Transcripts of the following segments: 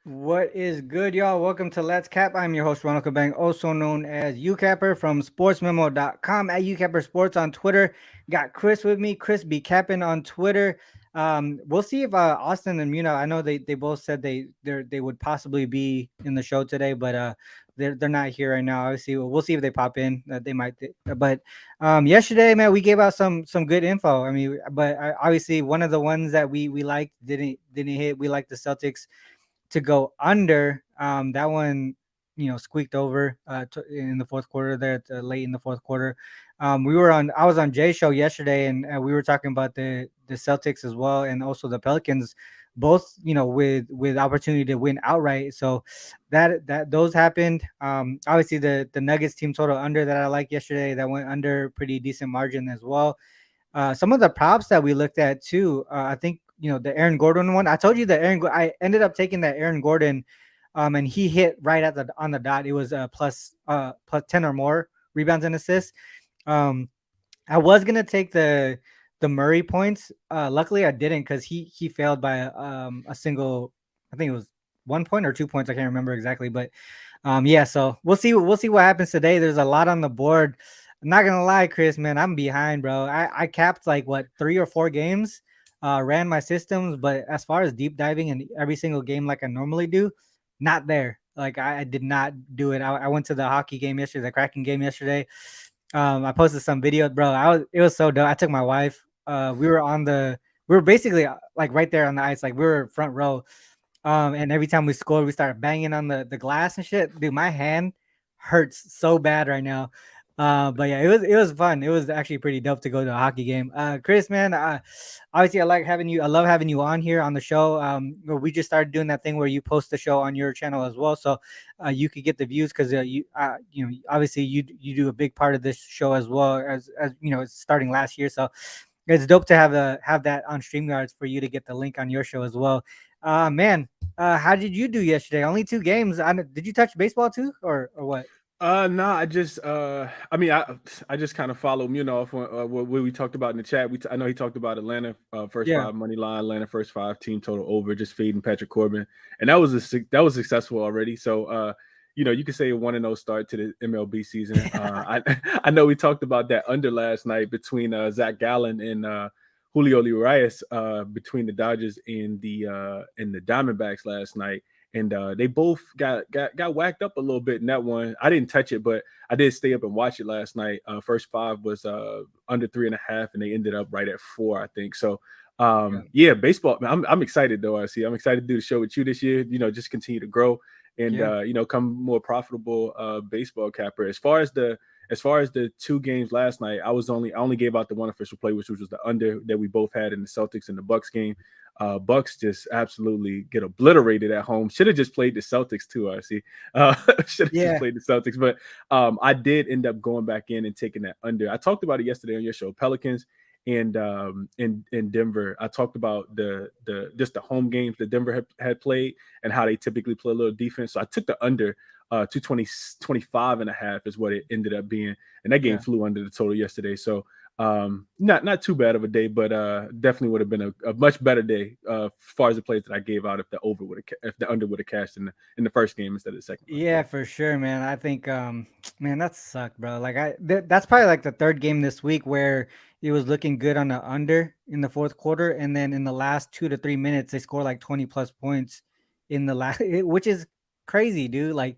What is good, y'all? Welcome to Let's Cap. I'm your host, Ronald Kabang, also known as Youcapper from Sportsmemo.com at Youcapper Sports on Twitter. Got Chris with me. Chris be capping on Twitter. We'll see if Austin and Muna. I know they both said they would possibly be in the show today, but they're not here right now. Obviously, we'll see if they pop in. They might, but yesterday, man, we gave out some good info. I mean, but obviously one of the ones that we liked didn't hit. We liked the Celtics to go under. That one, squeaked over in the fourth quarter there, late in the fourth quarter. I was on Jay's show yesterday, and we were talking about the Celtics as well, and also the Pelicans, both with opportunity to win outright. So that those happened. Obviously the Nuggets team total under that I like yesterday, that went under pretty decent margin as well. Some of the props that we looked at too, I think the Aaron Gordon one. I told you that I ended up taking that Aaron Gordon, and he hit right at the on the dot. It was plus 10 or more rebounds and assists. Um, I was gonna take the Murray points. Luckily, I didn't because he failed by a single. I think it was 1 point or 2 points. I can't remember exactly, but yeah. So we'll see what happens today. There's a lot on the board. I'm not gonna lie, Chris, man, I'm behind, bro. I capped like what 3 or 4 games, ran my systems, but as far as deep diving in every single game like I normally do, not there. Like I did not do it. I went to the hockey game yesterday, the Kraken game yesterday. I posted some video, bro. It was so dope. I took my wife. We were basically like right there on the ice, like we were front row. And every time we scored, we started banging on the glass and shit. Dude, my hand hurts so bad right now. But yeah, it was fun. It was actually pretty dope to go to a hockey game. Chris, man, obviously I like having you. I love having you on here on the show. We just started doing that thing where you post the show on your channel as well, so you could get the views because obviously you do a big part of this show as well as it's starting last year. So it's dope to have that on StreamYards for you to get the link on your show as well. Man, how did you do yesterday? Only 2 games. Did you touch baseball too, or what? No, I just kind of followed off on what we talked about in the chat. I know he talked about Atlanta first Yeah, five money line, Atlanta first five team total over, just fading Patrick Corbin, and that was successful already. So, you could say a 1-0 start to the MLB season. I know we talked about that under last night between Zach Gallen and Julio Urias between the Dodgers and the Diamondbacks last night, and they both got whacked up a little bit in that one. I didn't touch it, but I did stay up and watch it last night. First five was under 3.5, and they ended up right at 4, I think. So, yeah, yeah, baseball. I'm excited though. I'm excited to do the show with you this year. Just continue to grow and yeah. come more profitable baseball capper. As far as the 2 games last night, I only gave out the one official play, which was the under that we both had in the Celtics and the Bucks game. Bucks just absolutely get obliterated at home. Should have just played the Celtics too, RC. Should have just Yeah. played the Celtics. But I did end up going back in and taking that under. I talked about it yesterday on your show, Pelicans and in Denver. I talked about the just the home games that Denver had played and how they typically play a little defense. So I took the under 225 and a half is what it ended up being. And that game Yeah. flew under the total yesterday. So not too bad of a day, but definitely would have been a much better day as far as the plays that I gave out if the under would have cashed in the first game instead of the second one. Yeah, for sure, man. I think, man, that sucked, bro. Like that's probably like the third game this week where it was looking good on the under in the fourth quarter, and then in the last 2 to 3 minutes, they score like 20 plus points in the last, which is crazy, dude. Like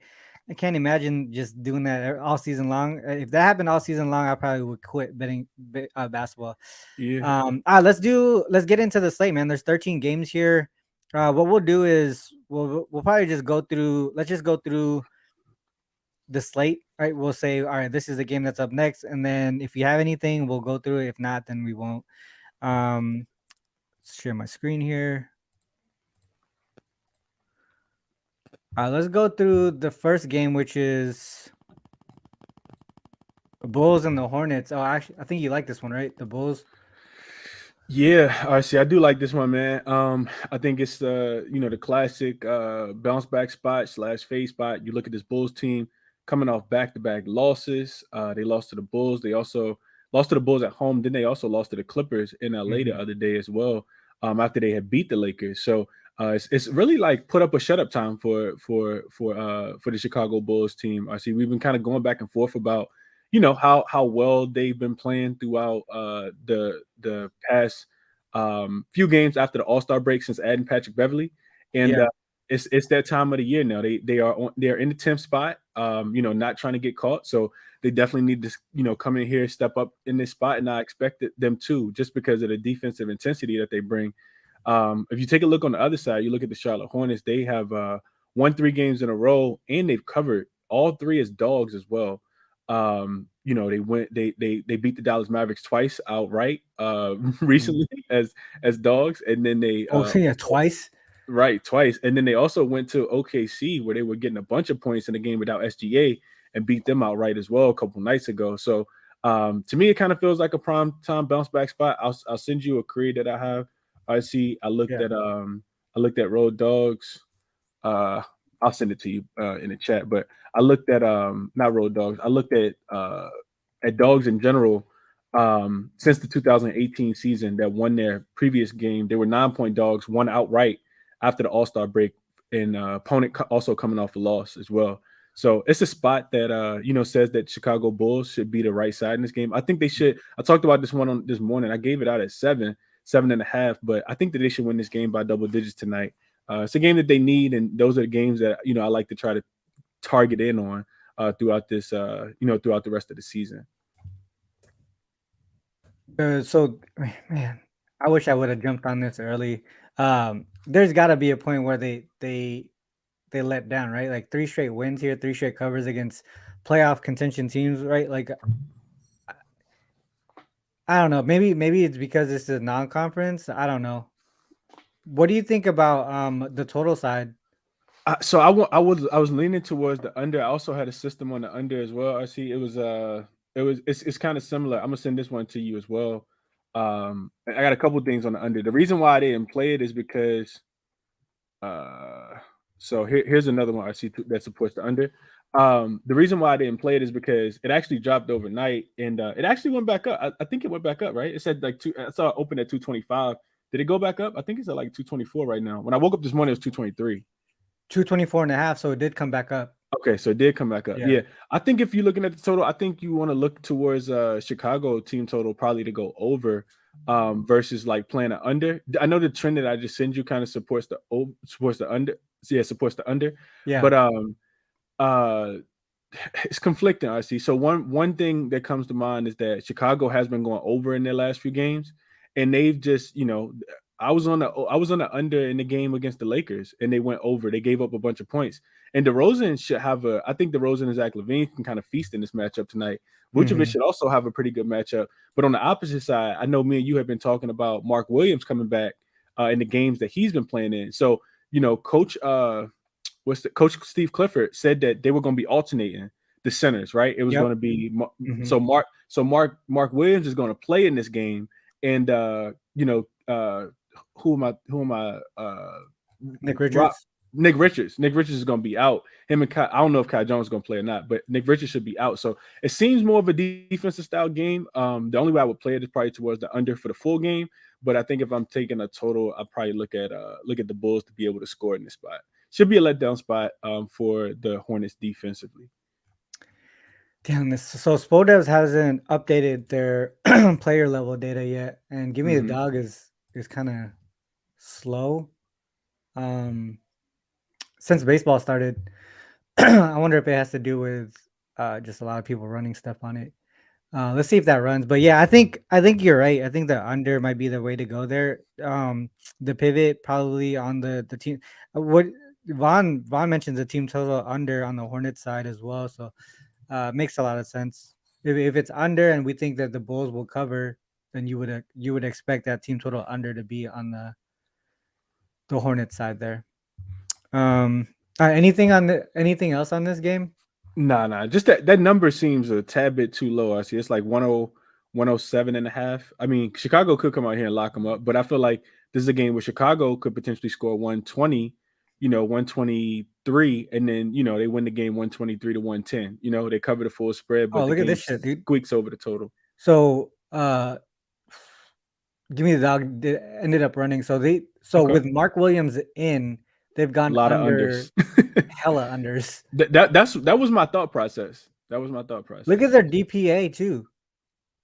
I can't imagine just doing that all season long. If that happened all season long, I probably would quit betting basketball. Yeah. Let's get into the slate, man. There's 13 games here. What we'll do is we'll probably just go through. Let's just go through the slate. Right, we'll say, all right, this is the game that's up next, and then if you have anything, we'll go through it. If not, then we won't. Um, share my screen here. Let's go through the first game, which is the Bulls and the Hornets. Oh, actually, I think you like this one, right? The Bulls. Yeah, I see. I do like this one, man. I think it's the classic bounce back spot slash fade spot. You look at this Bulls team coming off back to back losses. They lost to the Bulls. They also lost to the Bulls at home. Then they also lost to the Clippers in LA the Mhm. other day as well. After they had beat the Lakers, so It's really like put up a shut up time for the Chicago Bulls team. I see we've been kind of going back and forth about how well they've been playing throughout the past few games after the All-Star break since adding Patrick Beverly, and Yeah. it's that time of the year now. They're in the 10th spot, not trying to get caught. So they definitely need to come in here, step up in this spot, and I expected them to just because of the defensive intensity that they bring. If you take a look on the other side, you look at the Charlotte Hornets. They have won 3 games in a row, and they've covered all 3 as dogs as well. They beat the Dallas Mavericks twice outright recently as dogs, and then they Oh, yeah, twice. right, twice, and then they also went to OKC where they were getting a bunch of points in the game without SGA and beat them outright as well a couple nights ago. So to me, it kind of feels like a prime time bounce back spot. I'll send you a creed that I have. I see. Yeah. I looked at Road Dogs. I'll send it to you in the chat. But I looked at not Road Dogs. I looked at dogs in general since the 2018 season that won their previous game. They were 9-point dogs, won outright after the All-Star break, and opponent also coming off a loss as well. So it's a spot that says that Chicago Bulls should be the right side in this game. I think they should. I talked about this one on this morning. I gave it out at 7.5, but I think that they should win this game by double digits tonight. It's a game that they need, and those are the games that I like to try to target in on throughout this throughout the rest of the season. So, man, I wish I would have jumped on this early. There's got to be a point where they let down, right? Like 3 straight wins here, 3 straight covers against playoff contention teams, right? Like I don't know. Maybe it's because it's a non-conference. I don't know. What do you think about the total side? So I was leaning towards the under. I also had a system on the under as well. I see it's kind of similar. I'm gonna send this one to you as well. I got a couple things on the under. The reason why I didn't play it is because so here's another one I see that supports the under. The reason why I didn't play it is because it actually dropped overnight and it actually went back up. I think it went back up, right? It said like I saw it open at 225. Did it go back up? I think it's at like 224 right now. When I woke up this morning, it was 223. 224.5, so it did come back up. Okay, so it did come back up. Yeah. I think if you're looking at the total, I think you want to look towards Chicago team total probably to go over versus like playing an under. I know the trend that I just sent you kind of supports the under. Yeah, supports the under. Yeah. But it's conflicting, I see. So one thing that comes to mind is that Chicago has been going over in their last few games, and they've just, I was on the under in the game against the Lakers, and they went over. They gave up a bunch of points. And DeRozan should have I think DeRozan and Zach LaVine can kind of feast in this matchup tonight. Vucevic should also have a pretty good matchup. But on the opposite side, I know me and you have been talking about Mark Williams coming back in the games that he's been playing in. So, Coach Steve Clifford said that they were going to be alternating the centers, right? It was going to be so Mark Williams is going to play in this game, and who am I? Nick Richards. Nick Richards is going to be out. Him and Kai, I don't know if Kai Jones is going to play or not, but Nick Richards should be out. So it seems more of a defensive style game. The only way I would play it is probably towards the under for the full game. But I think if I'm taking a total, I'll probably look at the Bulls to be able to score in this spot. Should be a letdown spot for the Hornets defensively. Damn this. So Spodevs hasn't updated their player level data yet, and Give Me the Dog is kind of slow. Since baseball started, I wonder if it has to do with just a lot of people running stuff on it. Let's see if that runs. But yeah, I think you're right. I think the under might be the way to go there. The pivot probably on the team. What Vaughn mentions the team total under on the Hornets side as well. So makes a lot of sense. If it's under and we think that the Bulls will cover, then you would expect that team total under to be on the Hornets side there. Anything else on this game? Nah. Just that number seems a tad bit too low. I see it's like 107.5. I mean, Chicago could come out here and lock them up, but I feel like this is a game where Chicago could potentially score 120, 123, and then they win the game 123 to 110. They cover the full spread, but look at this shit, dude. Squeaks over the total. So Give me the dog. Ended up running. So Okay. with Mark Williams in, they've A gone lot of under unders. hella unders. That was my thought process. That was my thought Look at process. their DPA too.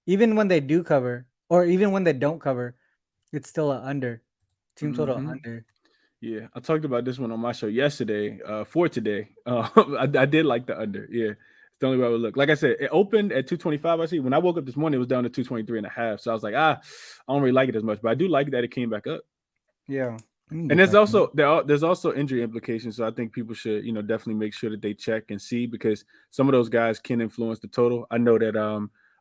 Even when they do cover, or even when they don't cover, it's still a under. Team total Hmm. under. Yeah, I talked about this one on my show yesterday. For today, I did like the under. Yeah, it's the only way I would look. Like I said, it opened at 225. I see. When I woke up this morning, it was down to 223 and a half. So I was like, I don't really like it as much, but I do like that it came back up. Yeah. Let me And get there's that. also there's also injury implications. So I think people should definitely make sure that they check and see because some of those guys can influence the total. I know that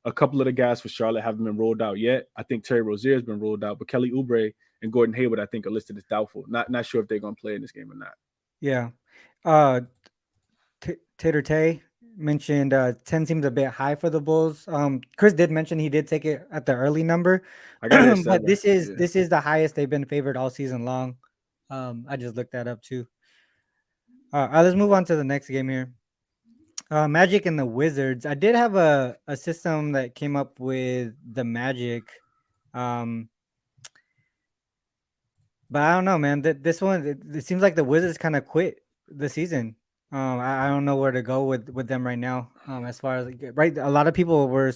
a couple of the guys for Charlotte haven't been rolled out yet. I think Terry Rozier has been rolled out, but Kelly Oubre and Gordon Hayward I think are listed as doubtful. Not sure if they're going to play in this game or not. Yeah. Uh, Tater Tay mentioned 10 seems a bit high for the Bulls. Chris did mention he did take it at the early number, I got it at but 7. this is Yeah. this is the highest they've been favored all season long. I just looked that up too. All right, let's move on to the next game here. Magic and the Wizards. I did have a system that came up with the Magic. Um, but I don't know, man. This one, it seems like the Wizards kind of quit the season. I don't know where to go with them right now. As far as right, a lot of people were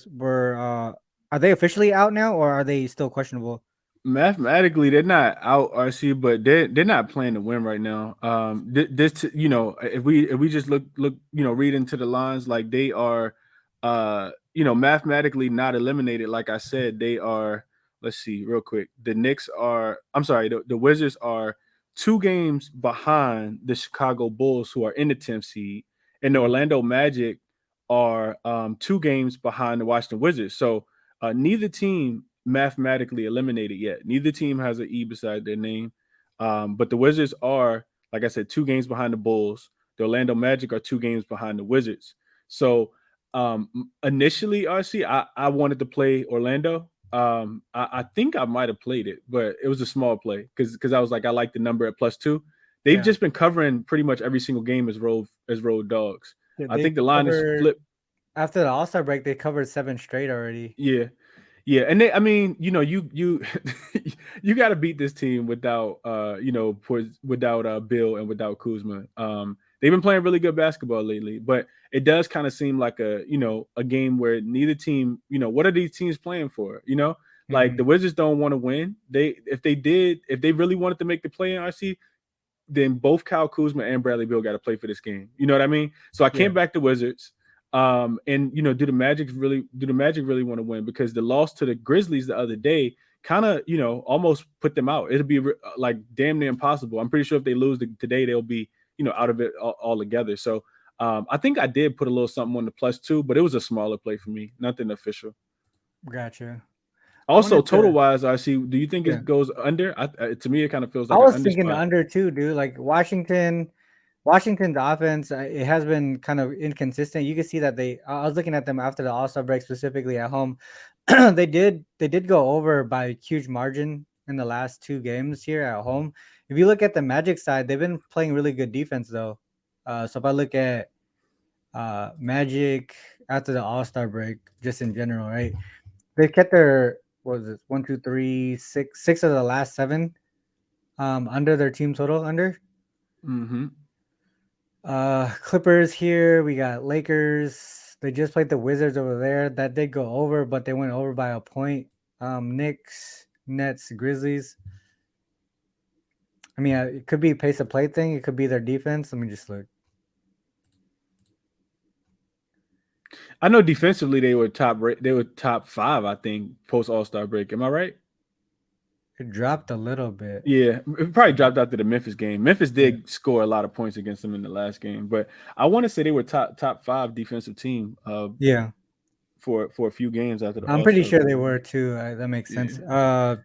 are they officially out now or are they still questionable? Mathematically, they're not out RC, but they're not playing to win right now. This if we just look read into the lines like they are, mathematically not eliminated. Like I said, they are. Let's see, real quick. The Knicks are. I'm sorry. The Wizards are 2 games behind the Chicago Bulls, who are in the 10th seed, and the Mhm. Orlando Magic are 2 games behind the Washington Wizards. So neither team mathematically eliminated yet. Neither team has an E beside their name. But the Wizards are, like I said, 2 games behind the Bulls. The Orlando Magic are 2 games behind the Wizards. So initially, RC, I wanted to play Orlando. I think I might have played it, but it was a small play because I was like, I like the number at +2. They've Yeah, just been covering pretty much every single game as road dogs. I they think the line is covered flipped. after the All Star break. They covered 7 straight already. Yeah. Yeah, and I mean, you you got to beat this team without without Bill and without Kuzma. They've been playing really good basketball lately, but it does kind of seem like a game where neither team, what are these teams playing for? Like Hmm. the Wizards don't want to win. If they really wanted to make the play in RC, then both Kyle Kuzma and Bradley Beal got to play for this game. You know what I mean? So I Yeah. came back to Wizards. And do the Magic really want to win? Because the loss to the Grizzlies the other day kind of almost put them out. It'll be like damn near impossible. I'm pretty sure if they lose today, they'll be out of it altogether. So I think I did put a little something on the +2, but it was a smaller play for me, nothing official. Gotcha. I Also, wanted total to. wise, I see. Do you think Yeah. it goes under? To me, it kind of feels I like an was under thinking the spot. under too, dude. Like Washington's offense, it has been kind of inconsistent. You can see that I was looking at them after the All Star break, specifically at home. They did go over by a huge margin in the last 2 games here at home. If you look at the Magic side, they've been playing really good defense though. So if I look at Magic after the All Star break, just in general, right? They kept their what was it 1, 2, 3, 6 of the last 7 under their team total under. Mm-hmm. Clippers here. We got Lakers. They just played the Wizards over there. That did go over, but they went over by a point. Knicks, Nets, Grizzlies. I mean, it could be a pace of play thing. It could be their defense. Let me just look. I know defensively they were top 5, I think, post All-Star break. Am I right? It dropped a little bit. Yeah, it probably dropped after the Memphis game. Memphis Yeah. did score a lot of points against them in the last game, but I want to say they were top 5 defensive team Yeah. for a few games after the I'm pretty All-Star sure they break. were too. That makes sense. Yeah.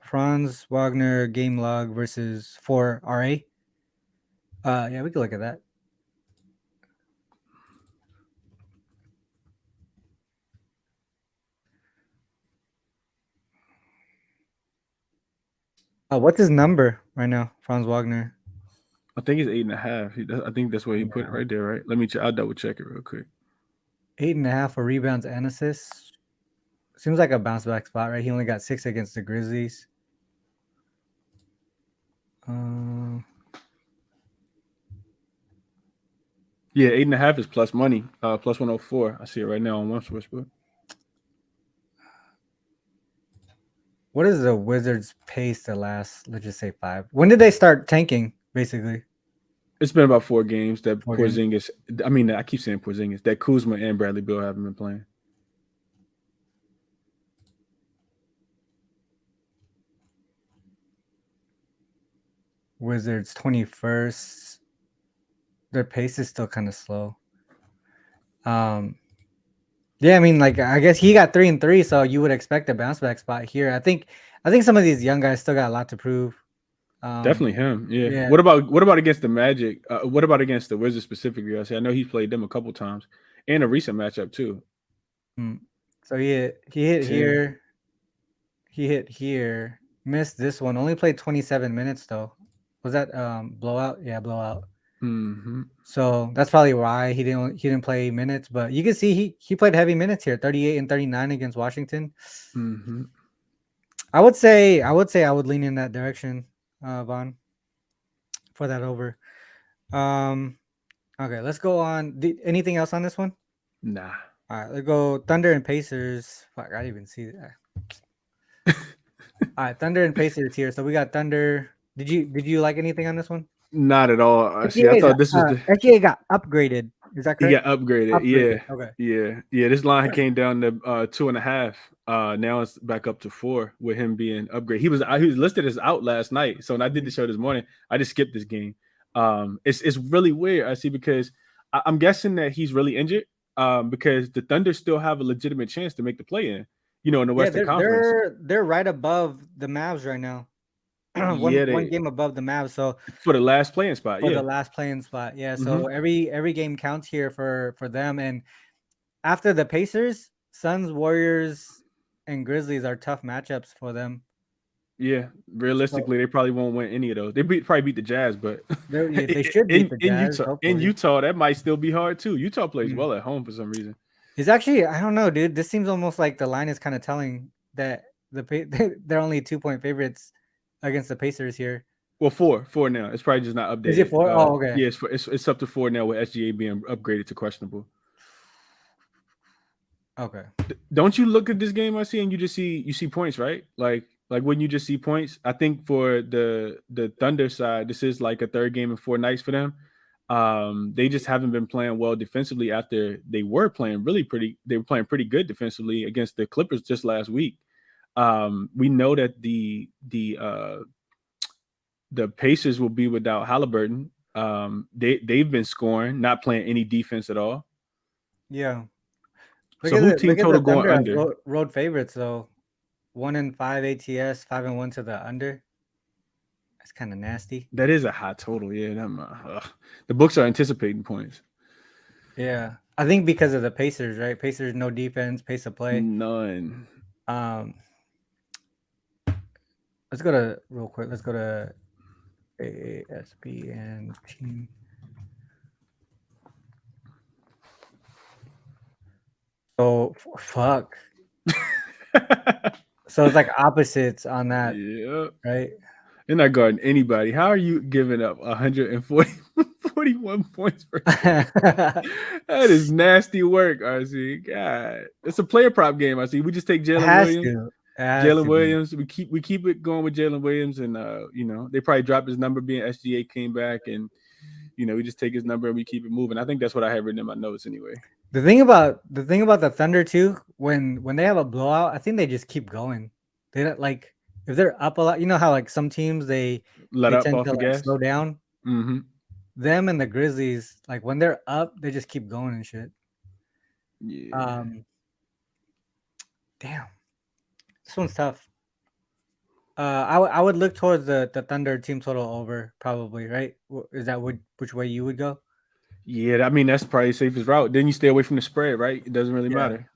Franz Wagner game log versus 4 RA. Yeah, we could look at that. What's his number right now, Franz Wagner? I think it's 8.5. I think that's where he put it Yeah. right there, right? I'll double check it real quick. 8.5 for rebounds and assists. seems like a bounce back spot, right? He only got 6 against the Grizzlies. Yeah, 8.5 is plus money, plus 104. I see it right now on one sportsbook. What is the Wizards' pace the last, let's just say 5? When did they start tanking, basically? It's been about 4 games that 4 games. Porzingis. I mean, I keep saying Porzingis. That Kuzma and Bradley Beal haven't been playing. Wizards 21st. Their pace is still kind of slow. Yeah, I mean, like I guess he got 3-3, so you would expect a bounce back spot here. I think some of these young guys still got a lot to prove. Definitely him. Yeah. yeah. What about against the Magic? What about against the Wizards specifically? I know he's played them a couple times, and a recent matchup too. So he hit 10. Here. He hit here. Missed this one. Only played 27 minutes though. Was that blowout? Yeah, blowout. Mm-hmm. So that's probably why he didn't play minutes. But you can see he played heavy minutes here, 38 and 39 against Washington. Mm-hmm. I would say I would lean in that direction, Vaughn, for that over. Okay, let's go on. Anything else on this one? Nah. All right, let's go Thunder and Pacers. Fuck, I didn't even see that. All right, Thunder and Pacers here. So we got Thunder. Did you like anything on this one? Not at all. See, I thought this was the SGA got upgraded. Is that correct? He got upgraded. Yeah. Okay. Yeah. This line came down to 2.5. Now it's back up to 4 with him being upgraded. He was listed as out last night. So when I did the show this morning, I just skipped this game. It's really weird. I see because I'm guessing that he's really injured. Because the Thunder still have a legitimate chance to make the play in. In the Western Conference. They're right above the Mavs right now. one game above the Mavs, so for the last playing spot. The last playing spot. Yeah. So every game counts here for them. And after the Pacers, Suns, Warriors, and Grizzlies are tough matchups for them. Yeah, realistically, they probably won't win any of those. They probably beat the Jazz, but they should beat the Jazz. In Utah, that might still be hard too. Utah plays well at home for some reason. It's actually, I don't know, dude. This seems almost like the line is kind of telling that they're only 2-point favorites against the Pacers here. Well, 4 now. It's probably just not updated. Is it 4? Oh, okay. Yeah, it's up to 4 now with SGA being upgraded to questionable. Okay. Don't you look at this game I see and you see points, right? Like when you just see points. I think for the Thunder side, this is like a third game in 4 nights for them. They just haven't been playing well defensively after they were playing pretty good defensively against the Clippers just last week. We know that the Pacers will be without Halliburton. They've been scoring, not playing any defense at all. Yeah. So who team total going under? Road favorites though. 1-5 ATS, 5-1 to the under. That's kind of nasty. That is a high total. Yeah, the books are anticipating points. Yeah, I think because of the Pacers, right? Pacers no defense, pace of play, none. Let's go to real quick. Let's go to ASPN team. So fuck. So it's like opposites on that. Yeah. Right. They're not guarding anybody. How are you giving up 141 points per game? That is nasty work, RC. God, it's a player prop game. I see. We just take Jalen Williams. Jalen Williams. We keep it going with Jalen Williams, and they probably dropped his number being SGA came back, and we just take his number and we keep it moving. I think that's what I have written in my notes anyway. The thing about the Thunder too, when they have a blowout, I think they just keep going. They don't like if they're up a lot. You know how like some teams they tend off to the gas, slow down. Mm-hmm. Them and the Grizzlies, like when they're up, they just keep going and shit. Yeah. Damn, this one's tough. I would look towards the Thunder team total over probably, right? Is that which way you would go? Yeah, I mean that's probably the safest route. Then you stay away from the spread, right? It doesn't really matter.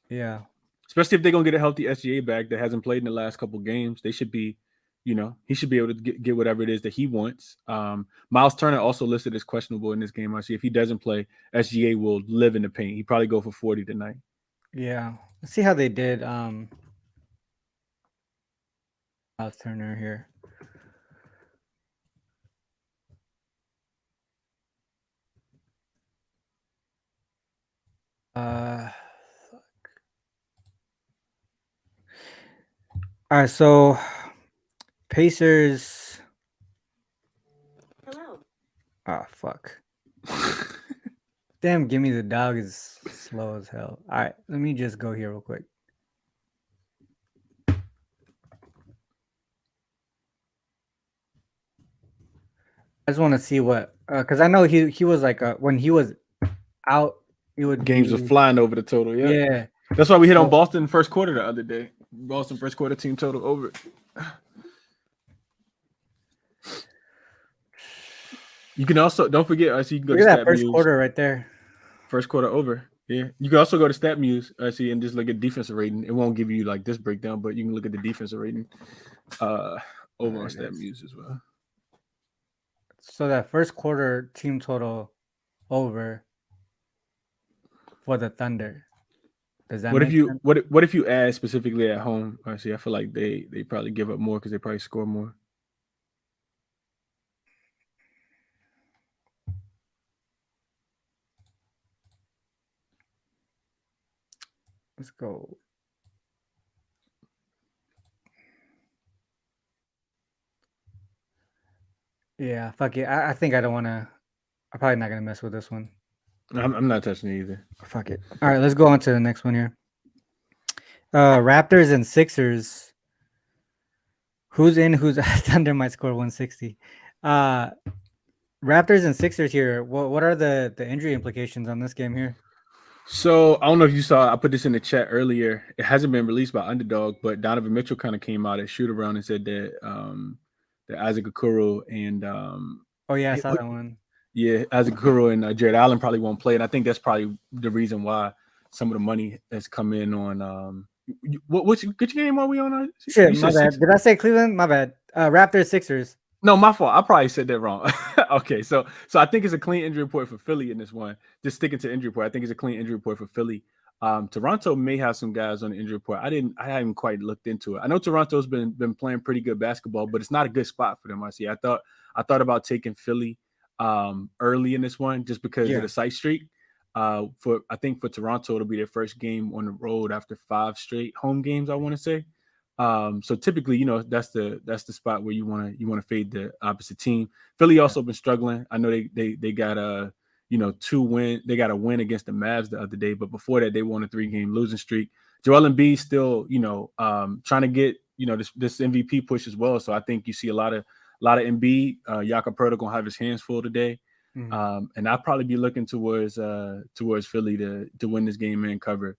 Yeah. Especially if they're gonna get a healthy SGA back that hasn't played in the last couple games. They should be, he should be able to get whatever it is that he wants. Miles Turner also listed as questionable in this game. I see if he doesn't play, SGA will live in the paint. He probably go for 40 tonight. Yeah. Let's see how they did. Miles Turner here. Uh, all right. So Pacers. Hello. Ah, fuck. Damn, give me the dog is slow as hell. All right, let me just go here real quick. I just want to see what, because I know he was like when he was out, he would Games were be flying over the total. Yeah. yeah. That's why we hit on So, Boston first quarter the other day. Boston first quarter team total over. You can also don't forget. I see you can go look to at that Stat first Muse. quarter right there. First quarter over. Yeah. You can also go to Stat Muse. I see and just look at defensive rating. It won't give you like this breakdown, but you can look at the defensive rating over There on it Stat is. Muse as well. So that first quarter team total over for the Thunder. Does that What if make you sense? what if you add specifically at home? I see. I feel like they probably give up more because they probably score more. Let's go. Yeah, fuck it. I think I don't want to. I'm probably not gonna mess with this one. I'm not touching it either. Fuck it. All right, let's go on to the next one here. Raptors and Sixers. Who's in? Who's Thunder might score 160. Uh, Raptors and Sixers here. What are the injury implications on this game here? So I don't know if you saw. I put this in the chat earlier. It hasn't been released by Underdog, but Donovan Mitchell kind of came out at shoot around and said that Isaac Okoro and Oh yeah, I eh, saw that one. yeah, Isaac Okoro and Jared Allen probably won't play, and I think that's probably the reason why some of the money has come in on which game are we on? Shit, You my said bad. six. Did I say Cleveland? My bad. Raptors Sixers. No, my fault. I probably said that wrong. Okay, so I think it's a clean injury report for Philly in this one. Just sticking to injury report, I think it's a clean injury report for Philly. Toronto may have some guys on the injury report. I haven't quite looked into it. I know Toronto's been playing pretty good basketball, but it's not a good spot for them. I thought about taking Philly early in this one just because of Yeah. the site streak. I think for Toronto it'll be their first game on the road after 5 straight home games. I want to say. So typically, that's the spot where you want to fade the opposite team. Philly also been struggling. I know they got they got a win against the Mavs the other day, but before that they won a 3-game losing streak. Joel Embiid still trying to get this MVP push as well. So I think you see a lot of Embiid. Youcapper gonna have his hands full today. Mhm. And I'll probably be looking towards Philly to win this game and cover.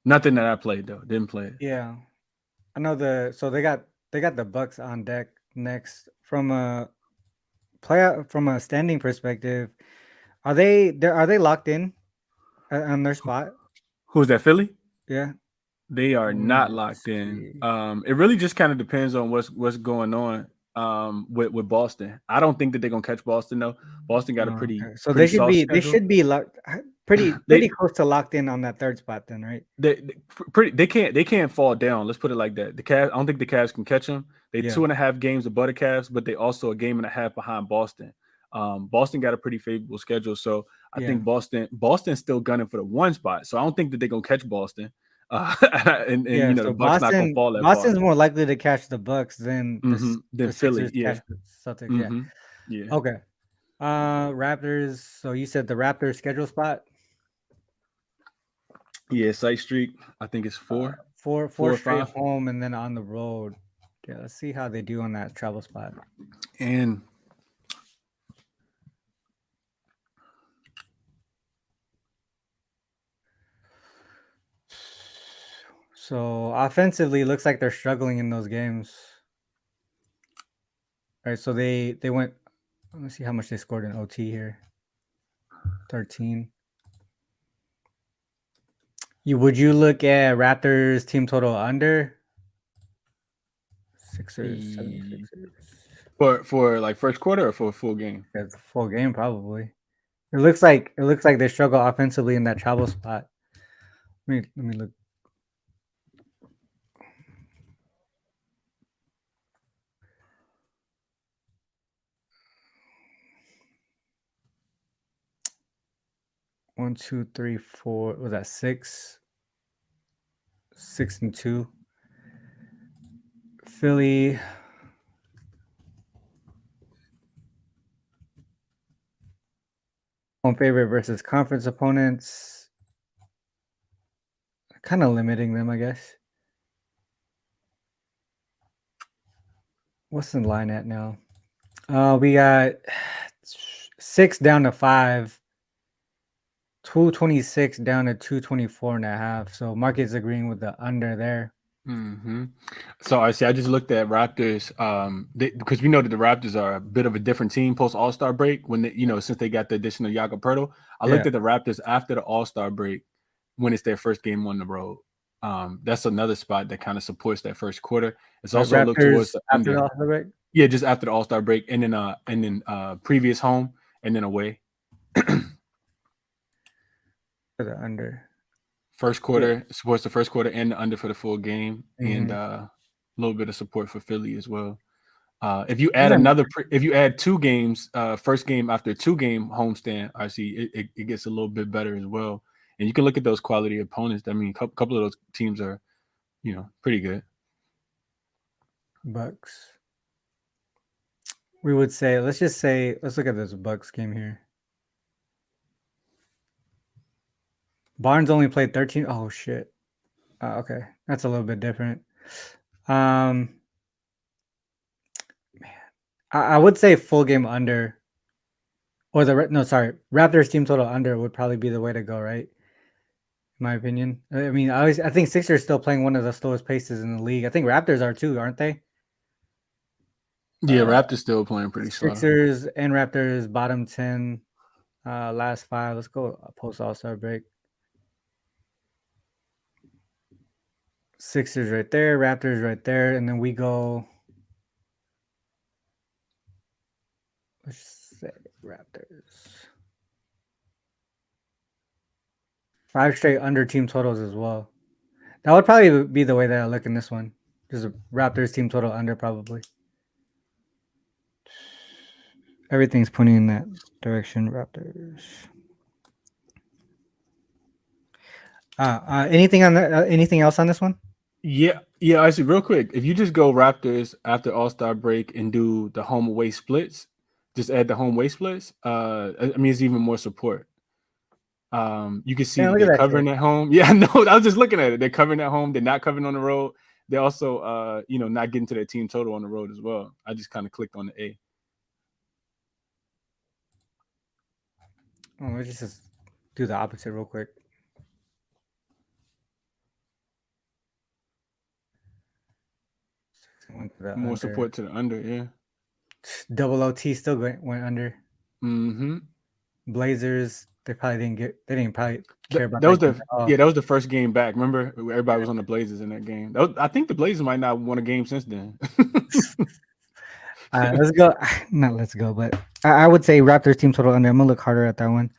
Nothing that I played though. Didn't play it. Yeah. I know so they got the Bucks on deck next from a from a standing perspective. Are they locked in on their spot? Who's that? Philly? Yeah. They are not Let's locked in. see. It really just kind of depends on what's going on with Boston. I don't think that they're gonna catch Boston though. Boston got a Oh, pretty okay. So pretty they should soft be they schedule. should be locked pretty They close to locked in on that third spot then, right? they can't fall down. Let's put it like that. The Cavs, I don't think the Cavs can catch them. They Yeah. 2.5 games above the Cavs, but they also a game and a half behind Boston. Boston got a pretty favorable schedule, so I Yeah. think Boston's still gunning for the 1 spot. So I don't think that they're gonna catch Boston. And Yeah, the so Bucks not gonna fall that far. Boston's more likely to catch the Bucks than Then the Philly, Sixers yeah. catch the Celtics. Yeah. Yeah. Okay. Raptors. So you said the Raptors schedule spot? Yeah, site streak. I think it's four, Four four or straight five. home and then on the road. Yeah, let's see how they do on that travel spot. And So offensively, looks like they're struggling in those games. All right, so they went. Let me see how much they scored in OT here. 13. Would you look at Raptors team total under? Sixers, 76ers. for like first quarter or for a full game? That's a full game probably. It looks like they struggle offensively in that travel spot. Let me look. One, two, three, four. Was that 6? 6-2. Philly. Home favorite versus conference opponents. Kind of limiting them, I guess. What's the line at now? We got 6 down to 5. 226 down to 224.5. So market's agreeing with the under there. So I just looked at Raptors because we know that the Raptors are a bit of a different team post All-Star break when since they got the addition of Youcapper. I looked at the Raptors after the All-Star break when it's their first game on the road. That's another spot that kind of supports that first quarter. It's also looked towards the after under. the All-Star break? Yeah, just after the All-Star break, and then previous home and then away. For the under. First quarter supports the first quarter and the under for the full game, and a little bit of support for Philly as well. If you add if you add 2 games, first game after 2-game homestand, I see it gets a little bit better as well. And you can look at those quality opponents. I mean, a couple of those teams are, pretty good. Bucks. We would say, let's look at this Bucks game here. Barnes only played 13. Oh shit. Okay, that's a little bit different. Man, I would say full game under, or Raptors team total under would probably be the way to go, right? In my opinion. I mean, I think Sixers still playing one of the slowest paces in the league. I think Raptors are too, aren't they? Yeah, Raptors still playing pretty slow. Sixers and Raptors bottom 10, last 5. Let's go post All-Star break. Sixers right there, Raptors right there, and then we go. Let's say Raptors. 5 straight under team totals as well. That would probably be the way that I look in this one. Just a Raptors team total under probably. Everything's pointing in that direction. Raptors. Anything on that? Anything else on this one? Yeah. I see. Real quick, if you just go Raptors after All-Star break and do the home away splits, just add the home away splits. I mean, it's even more support. You can see they're covering at home. Yeah, no, I was just looking at it. They're covering at home. They're not covering on the road. They're also, not getting to their team total on the road as well. I just kind of clicked on the A. Oh, let's just do the opposite real quick. More support to the under, yeah. Double OT still went under. Blazers, they didn't probably care about that. That was the first game back. Remember, everybody was on the Blazers in that game. I think the Blazers might not have won a game since then. Let's go. Not let's go, but I would say Raptors team total under. I'm gonna look harder at that one.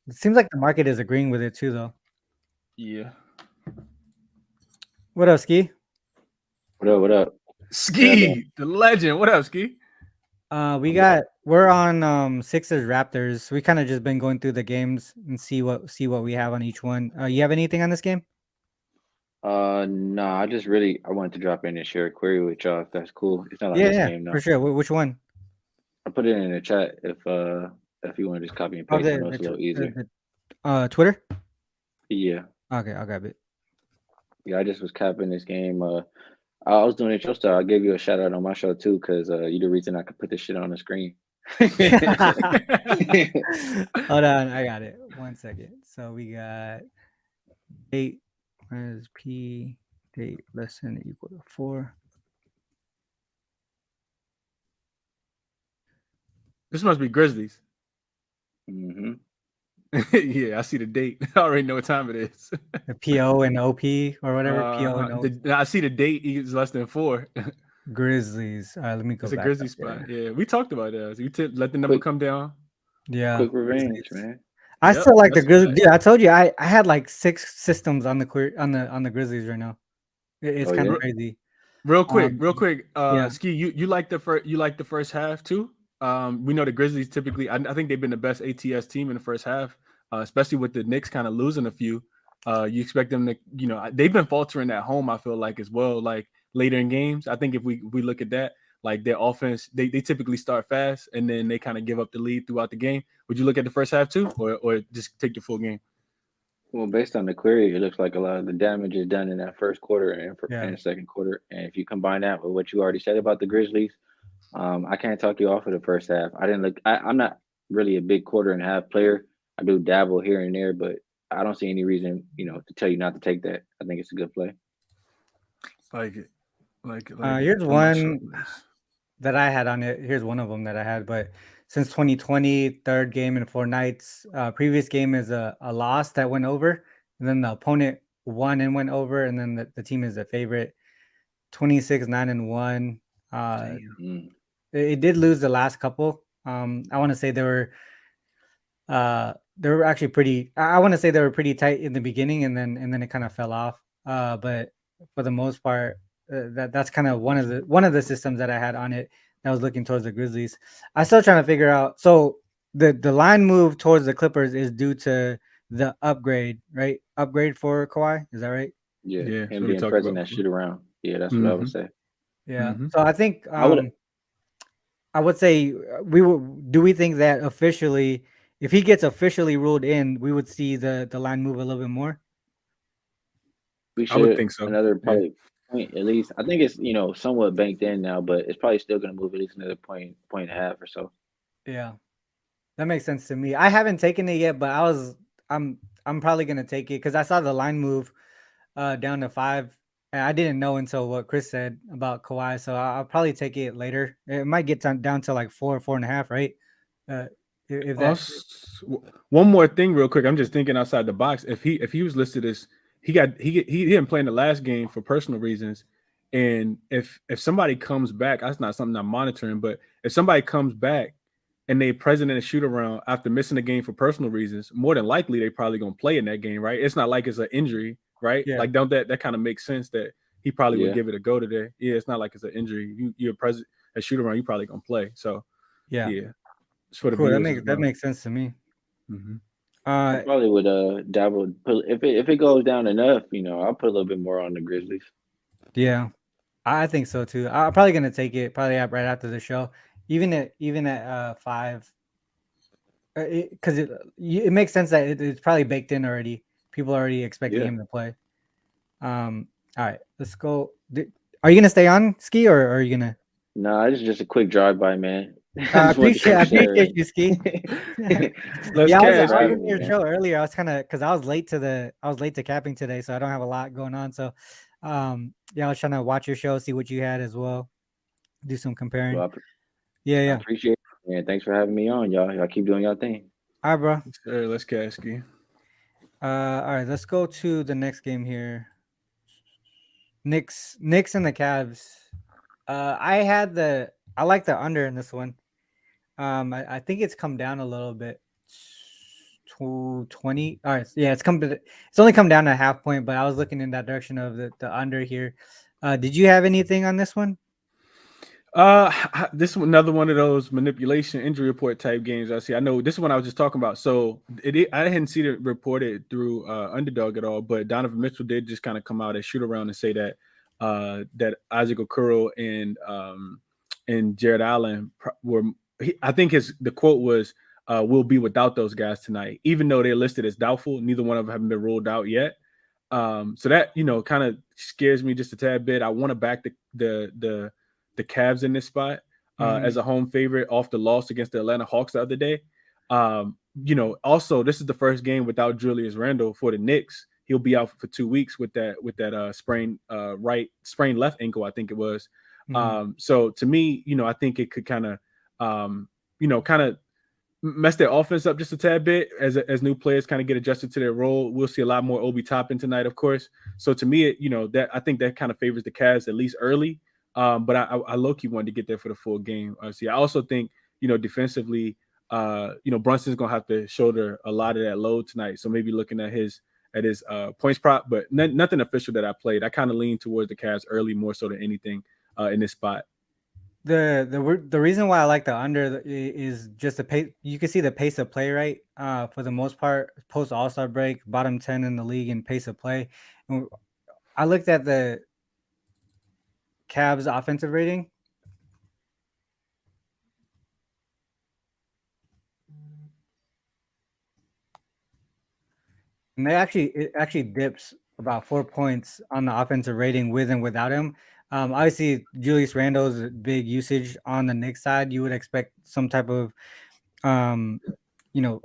It seems like the market is agreeing with it too, though. Yeah. What up, Ski? What up? Ski, the legend. What up, Ski? We're on Sixers Raptors. We kind of just been going through the games and see what we have on each one. You have anything on this game? No, I wanted to drop in and share a query with y'all if that's cool. It's not on this game, no. For sure. Which one? I put it in the chat if you want to just copy and paste it, it's a little easier. Twitter? Yeah. Okay, I got it. Yeah, I just was capping this game. I was doing it your style. I gave you a shout out on my show too, because you're the reason I could put this shit on the screen. Hold on, I got it. 1 second. So we got date. Where's P date less than or equal to 4? This must be Grizzlies. Yeah, I see the date. I already know what time it is. The PO and OP or whatever. PO and OP. I see the date is less than 4. Grizzlies. All right, let me go. It's a Grizzlies spot. Yeah, we talked about that. You let the number come down. Yeah. Quick revenge, man. I Yep, still like the that's a Grizzlies. fact. Dude, I told you I had like 6 systems on the Grizzlies right now. It's Oh kind of yeah. crazy. Real quick. Yeah. Ski, you like the first half too. We know the Grizzlies typically. I think they've been the best ATS team in the first half, especially with the Knicks kind of losing a few. You expect them to, they've been faltering at home. I feel like as well, like later in games. I think if we look at that, like their offense, they typically start fast and then they kind of give up the lead throughout the game. Would you look at the first half too, or just take the full game? Well, based on the query, it looks like a lot of the damage is done in that first quarter Yeah. and the second quarter. And if you combine that with what you already said about the Grizzlies, I can't talk you off of the first half. I didn't look. I'm not really a big quarter and a half player. I do dabble here and there, but I don't see any reason, to tell you not to take that. I think it's a good play. Like it, Here's on my short one list. that I had on it. Here's one of them that I had. But since 2020, third game in 4 nights. Previous game is a loss that went over, and then the opponent won and went over, and then the team is the favorite. 26-9-1. Damn. It did lose the last couple. I want to say they were actually pretty. I want to say they were pretty tight in the beginning, and then it kind of fell off. But for the most part, that's kind of one of the systems that I had on it that was looking towards the Grizzlies. I still trying to figure out. So the line move towards the Clippers is due to the upgrade, right? Upgrade for Kawhi, is that right? Yeah, Yeah, him so we being talked present about that before. shoot around. Yeah, that's what I would say. Yeah. Mm-hmm. So I think I would. I would say do we think that officially, if he gets officially ruled in, we would see the line move a little bit more? We I would should think so. another Yeah. probably point at least. I think it's somewhat banked in now, but it's probably still going to move at least another point and a half or so. Yeah. That makes sense to me. I haven't taken it yet, but I'm probably gonna take it because I saw the line move down to 5. And I didn't know until what Chris said about Kawhi, so I'll probably take it later. It might get down to like 4.5, right? Uh, if that, Also, one more thing, real quick. I'm just thinking outside the box. If he was listed as he didn't play in the last game for personal reasons, and if somebody comes back, that's not something I'm monitoring. But if somebody comes back and they present in a shoot around after missing a game for personal reasons, more than likely they probably gonna play in that game, right? It's not like it's an injury, right? yeah, Like don't that kind of makes sense that he probably would Yeah, give it a go today. Yeah, it's not like it's an injury. You're present at shoot around, you probably gonna play. So yeah, yeah, it's for the cool. viewers as That well. makes sense to me. Mm-hmm. I Uh, probably would dabble put if it goes down enough, I'll put a little bit more on the Grizzlies. yeah, I think so too. I'm probably gonna take it probably right after the show, even at 5, because it makes sense that it's probably baked in already. People are already expecting Yeah. him to play. All right, let's go. Are you gonna stay on Ski or are you gonna? Nah, this is just a quick drive by, man. I I just wanted to appreciate come I share. appreciate you, Ski. Let's Yeah, Thanks cash, for I was Ski. in having me, your man. show earlier. I was kind of because I was late to capping today, so I don't have a lot going on. So, yeah, I was trying to watch your show, see what you had as well, do some comparing. Well, Yeah, I yeah. appreciate it, man. Thanks for having me on, y'all. Y'all keep doing y'all thing. All right, bro. Sir, let's cash, Ski. All right, let's go to the next game here. Knicks and the Cavs. I like the under in this one. I think it's come down a little bit to 20. All right, yeah, it's only come down a half point, but I was looking in that direction of the under here. Did you have anything on this one? This is another one of those manipulation injury report type games I see. I know this is one I was just talking about. So I hadn't seen it reported through Underdog at all, but Donovan Mitchell did just kind of come out and shoot around and say that that Isaac Okoro and Jared Allen were. I think the quote was, "We'll be without those guys tonight," even though they're listed as doubtful. Neither one of them haven't been ruled out yet. So that kind of scares me just a tad bit. I want to back the Cavs in this spot as a home favorite off the loss against the Atlanta Hawks the other day. Also this is the first game without Julius Randle for the Knicks. He'll be out for 2 weeks with that sprained left ankle, I think it was. So to me, I think it could kind of mess their offense up just a tad bit as new players kind of get adjusted to their role. We'll see a lot more Obi Toppin tonight, of course. So to me, that I think that kind of favors the Cavs at least early. But I low-key wanted to get there for the full game. I also think, defensively, Brunson's gonna have to shoulder a lot of that load tonight. So maybe looking at his points prop, but nothing official that I played. I kind of lean towards the Cavs early more so than anything in this spot. The reason why I like the under is just the pace. You can see the pace of play, right? For the most part, post All-Star break, bottom 10 in the league in pace of play. And I looked at the Cavs offensive rating. And it actually dips about 4 points on the offensive rating with and without him. Obviously, Julius Randle's big usage on the Knicks side. You would expect some type of,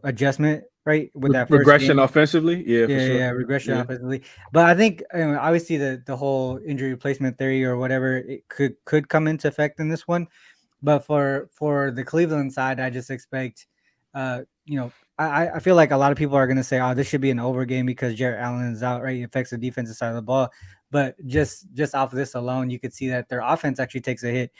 adjustment, right? With that regression offensively, yeah, for sure. Yeah, regression offensively. But I think obviously the whole injury replacement theory or whatever it could come into effect in this one. But for the Cleveland side, I just expect, I feel like a lot of people are going to say, oh, this should be an over game because Jarrett Allen is out, right? It affects the defensive side of the ball. But just off of this alone, you could see that their offense actually takes a hit,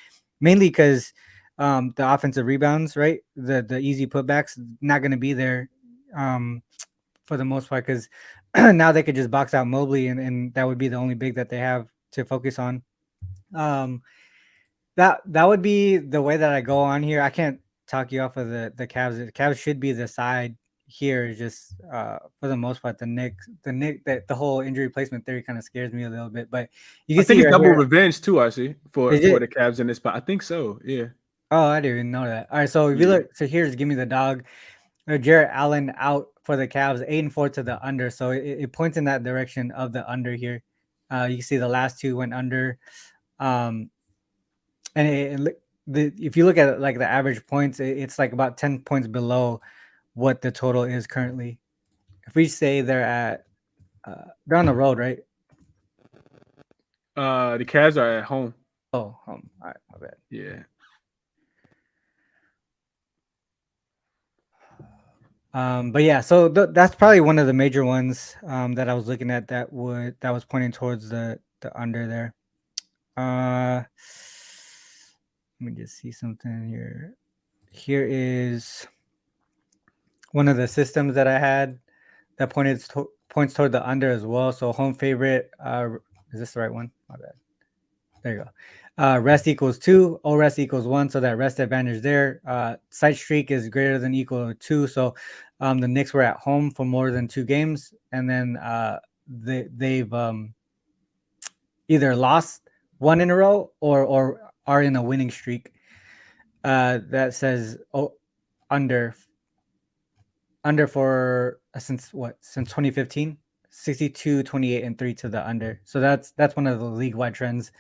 mainly because the offensive rebounds, right? The easy putbacks not going to be there for the most part because now they could just box out Mobley and that would be the only big that they have to focus on. That would be the way that I go on here. I can't talk you off of the Cavs. The Cavs should be the side here. Just for the most part, the Knicks, the whole injury replacement theory kind of scares me a little bit. But you can I think see it's double here, revenge too. I see for the Cavs in this spot. I think so. Yeah. Oh, I didn't even know that. All right, so if you look, so here's give me the dog. Jarrett Allen out for the Cavs, 8-4 to the under. So it points in that direction of the under here. You can see the last two went under. And if you look at it, like the average points, it's like about 10 points below what the total is currently. If we say they're on the road, right? The Cavs are at home. Oh, home. All right, my bad. Yeah. But yeah, so that's probably one of the major ones that I was looking at that was pointing towards the under there. Let me just see something here. Here is one of the systems that I had that points toward the under as well. So home favorite, is this the right one? My bad. There you go. Rest equals 2, O rest equals 1. So that rest advantage there. Site streak is greater than equal to 2. So the Knicks were at home for more than 2 games. And then they've either lost 1 in a row or are in a winning streak. That says under for since 2015, 62, 28, and 3 to the under. So that's one of the league-wide trends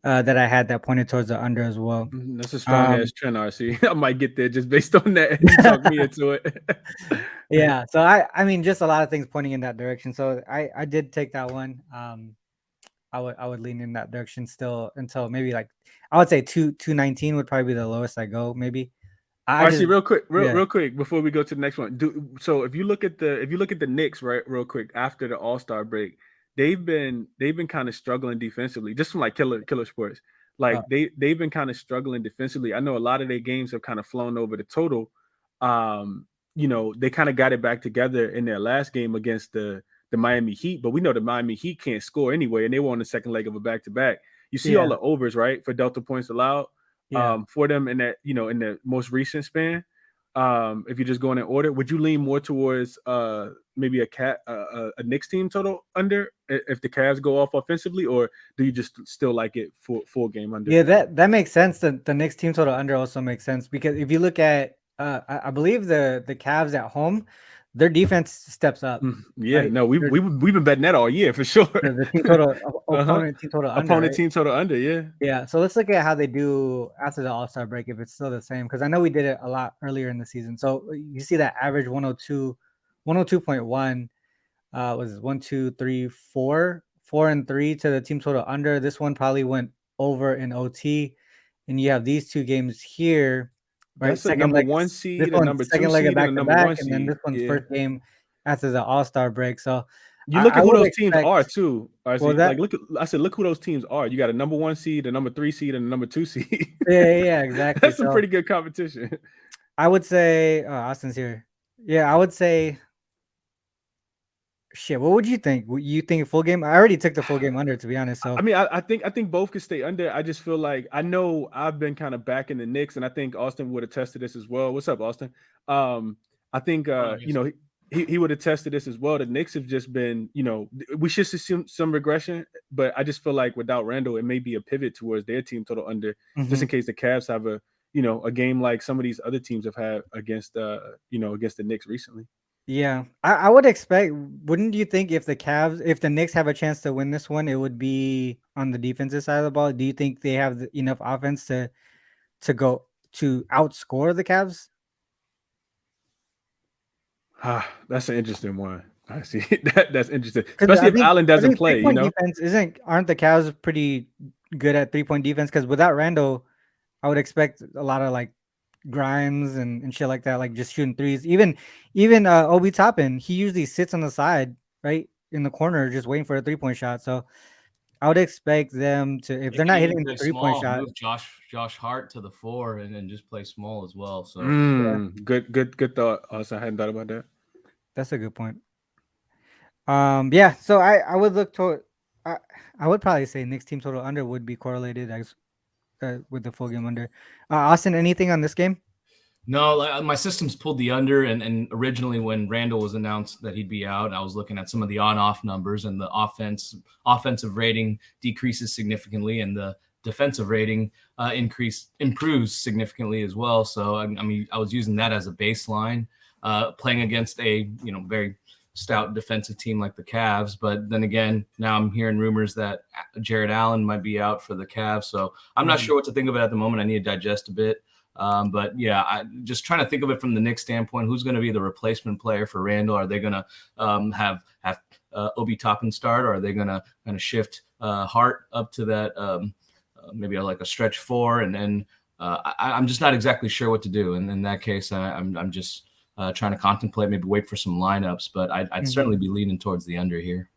that I had that pointed towards the under as well. That's a strong ass trend, RC. I might get there just based on that. You talk me into it. Yeah. So I mean, just a lot of things pointing in that direction. So I did take that one. I would lean in that direction still until maybe like I would say 219 would probably be the lowest I go. Maybe. Real quick before we go to the next one. So if you look at the Knicks, right, real quick after the All-Star break, they've been kind of struggling defensively, just from like Killer Sports. Like they've been kind of struggling defensively. I know a lot of their games have kind of flown over the total. They kind of got it back together in their last game against the Miami Heat, but we know the Miami Heat can't score anyway, and they were on the second leg of a back-to-back. You see all the overs, right, for delta points allowed for them in that, in the most recent span. If you're just going in order, would you lean more towards maybe a Knicks team total under if the Cavs go off offensively, or do you just still like it for full game under? Yeah, that makes sense. The Knicks team total under also makes sense because if you look at, I believe the Cavs at home, their defense steps up. Yeah, right? No, we've been betting that all year for sure. The team total, opponent team total under. Team total under, yeah. Yeah, so let's look at how they do after the All-Star break if it's still the same, because I know we did it a lot earlier in the season. So you see that average 102.1 was 1, 2, 3, 4 and 3 to the team total under. This one probably went over in OT, and you have these two games here. Right, that's second number 1 seed, the number 2 seed, and number 1 seed, and then this one's first game after the All-Star break. So you look at who those teams are too. Look who those teams are. You got a number 1 seed, a number 3 seed, and a number 2 seed. Yeah, exactly. That's some pretty good competition. I would say Austin's here. Yeah, I would say shit. What would you think? Would you think full game? I already took the full game under, to be honest. So I mean, I think both could stay under. I just feel like I know I've been kind of back in the Knicks, and I think Austin would attest to this as well. What's up, Austin? I think he would attest to this as well. The Knicks have just been, we should assume some regression, but I just feel like without Randall, it may be a pivot towards their team total under, just in case the Cavs have a game like some of these other teams have had against against the Knicks recently. yeah, I would expect. Wouldn't you think if if the Knicks have a chance to win this one, it would be on the defensive side of the ball? Do you think they have enough offense to outscore the Cavs? That's an interesting one. I see that's interesting, Because especially if Allen I doesn't think play. 3-point defense aren't the Cavs pretty good at 3-point defense? Because without Randall, I would expect a lot of like Grimes and shit like that, like just shooting threes. Even Obi Toppin, he usually sits on the side, right in the corner, just waiting for a 3-point shot. So I would expect them to, if They they're could not even hitting play the 3-point small, shot. move Josh Hart to the 4 and then just play small as well. So Good thought. Also, I hadn't thought about that. That's a good point. Yeah. So I would look toward. I would probably say Knicks team total under would be correlated as with the full game under. Austin, anything on this game? no, my system's pulled the under, and originally when Randall was announced that he'd be out, I was looking at some of the on-off numbers, and the offensive rating decreases significantly, and the defensive rating improves significantly as well. So I mean, I was using that as a baseline, playing against a very stout defensive team like the Cavs. But then again, now I'm hearing rumors that Jared Allen might be out for the Cavs. So I'm not sure what to think of it at the moment. I need to digest a bit. But yeah, I'm just trying to think of it from the Knicks standpoint. Who's going to be the replacement player for Randall? Are they going to have Obi Toppin start, or are they going to kind of shift Hart up to that maybe like a stretch 4? And then I'm just not exactly sure what to do. And in that case, I'm just trying to contemplate, maybe wait for some lineups. But I'd certainly be leaning towards the under here.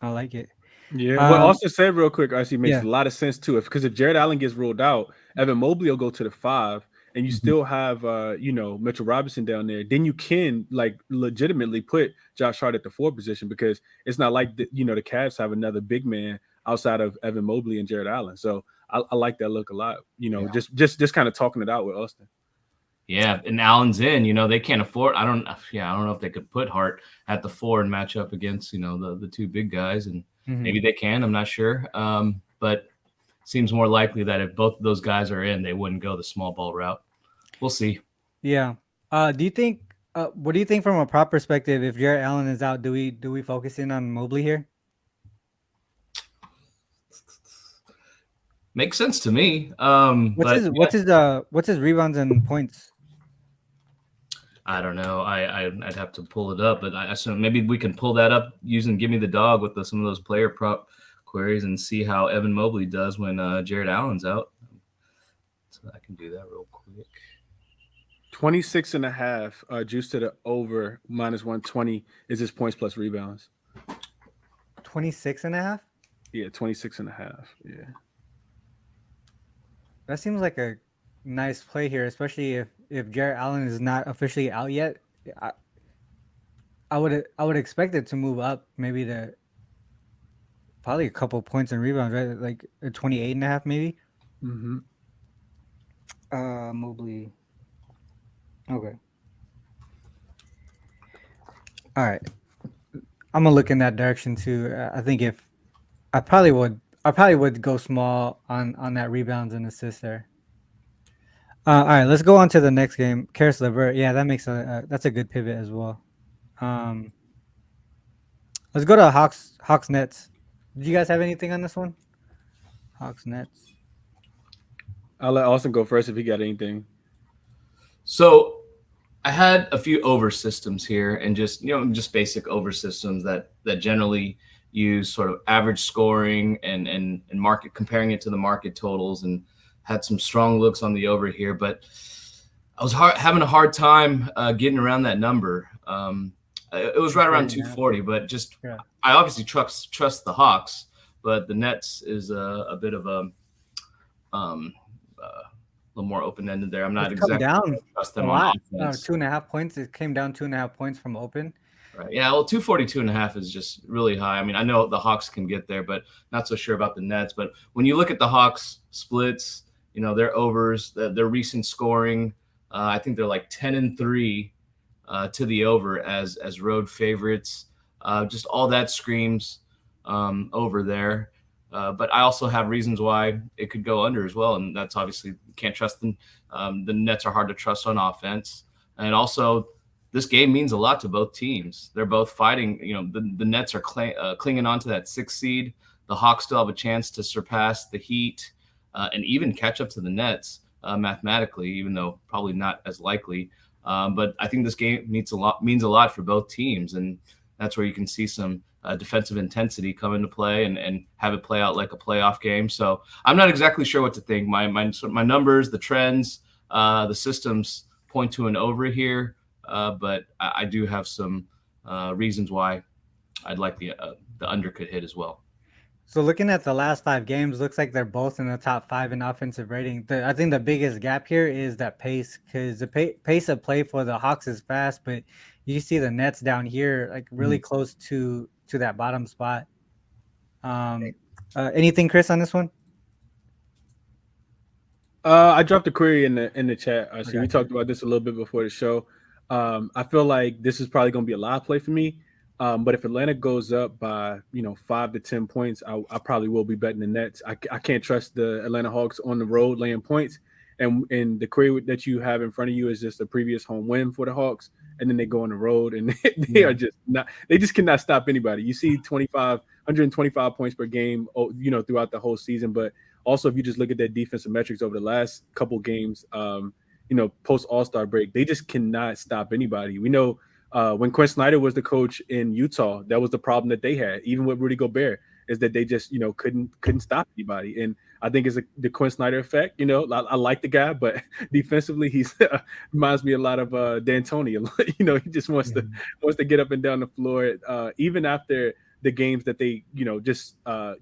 I like it. Yeah. What Austin said real quick, I see makes Yeah. a lot of sense too. Because if Jared Allen gets ruled out, Evan Mobley will go to the 5, and you still have Mitchell Robinson down there. Then you can like legitimately put Josh Hart at the 4 position, because it's not like the Cavs have another big man outside of Evan Mobley and Jared Allen. So I like that look a lot. Just kind of talking it out with Austin. Yeah, and Allen's in. They can't afford. I don't know if they could put Hart at the 4 and match up against the 2 big guys, and maybe they can. I'm not sure, but seems more likely that if both of those guys are in, they wouldn't go the small ball route. We'll see. Yeah. Do you think? What do you think from a prop perspective? If Jared Allen is out, do we focus in on Mobley here? Makes sense to me. What's his rebounds and points? I don't know. I'd have to pull it up, but I assume maybe we can pull that up using Give Me the Dog with some of those player prop queries and see how Evan Mobley does when Jared Allen's out. So I can do that real quick. 26.5 juice to the over -120 is his points plus rebounds. 26.5? Yeah, 26.5. Yeah. That seems like a nice play here, especially if Jared Allen is not officially out yet. I would expect it to move up, maybe to probably a couple points and rebounds, right? Like a 28.5 maybe. Mobley. Okay. All right. I'm gonna look in that direction too. I think I probably would go small on that rebounds and assists there. All right, let's go on to the next game. Karis LeVert. Yeah, that's a good pivot as well. Let's go to Hawks Nets. Did you guys have anything on this one? Hawks Nets. I'll let Austin go first if he got anything. So I had a few over systems here, and just basic over systems that generally use sort of average scoring and market, comparing it to the market totals, and had some strong looks on the over here, but I was having a hard time getting around that number. It was right around 240, but I obviously trust the Hawks, but the Nets is a bit of a little more open ended there. I'm not It's come exactly down sure I trust a them on lot. offense. 2.5 points. It came down 2.5 points from open. Right. Yeah. Well, 242.5 is just really high. I mean, I know the Hawks can get there, but not so sure about the Nets. But when you look at the Hawks splits, their overs, their recent scoring, I think they're like 10-3 to the over as road favorites. Just all that screams over there. But I also have reasons why it could go under as well. And that's obviously can't trust them. The Nets are hard to trust on offense. And also this game means a lot to both teams. They're both fighting. The Nets are clinging on to that 6th seed. The Hawks still have a chance to surpass the Heat and even catch up to the Nets mathematically, even though probably not as likely. But I think this game means a lot for both teams. And that's where you can see some defensive intensity come into play and have it play out like a playoff game. So I'm not exactly sure what to think. My numbers, the trends, the systems point to an over here, but I do have some reasons why I'd like the under could hit as well. So looking at the last 5 games, looks like they're both in the top 5 in offensive rating. I think the biggest gap here is that pace, because the pace of play for the Hawks is fast, but you see the Nets down here like really close to that bottom spot. Anything, Chris, on this one? I dropped a query in the chat. We talked about this a little bit before the show. I feel like this is probably going to be a live play for me. But if Atlanta goes up by 5 to 10 points, I probably will be betting the Nets. I can't trust the Atlanta Hawks on the road laying points. And the query that you have in front of you is just a previous home win for the Hawks, and then they go on the road and they are just not. They just cannot stop anybody. You see 125 points per game, throughout the whole season. But also, if you just look at their defensive metrics over the last couple games, post All-Star break, they just cannot stop anybody. We know. When Quinn Snyder was the coach in Utah, that was the problem that they had, even with Rudy Gobert, is that they just, couldn't stop anybody. And I think it's the Quinn Snyder effect. I like the guy, but defensively, he's reminds me a lot of D'Antoni. He just wants to get up and down the floor, even after the games that they, just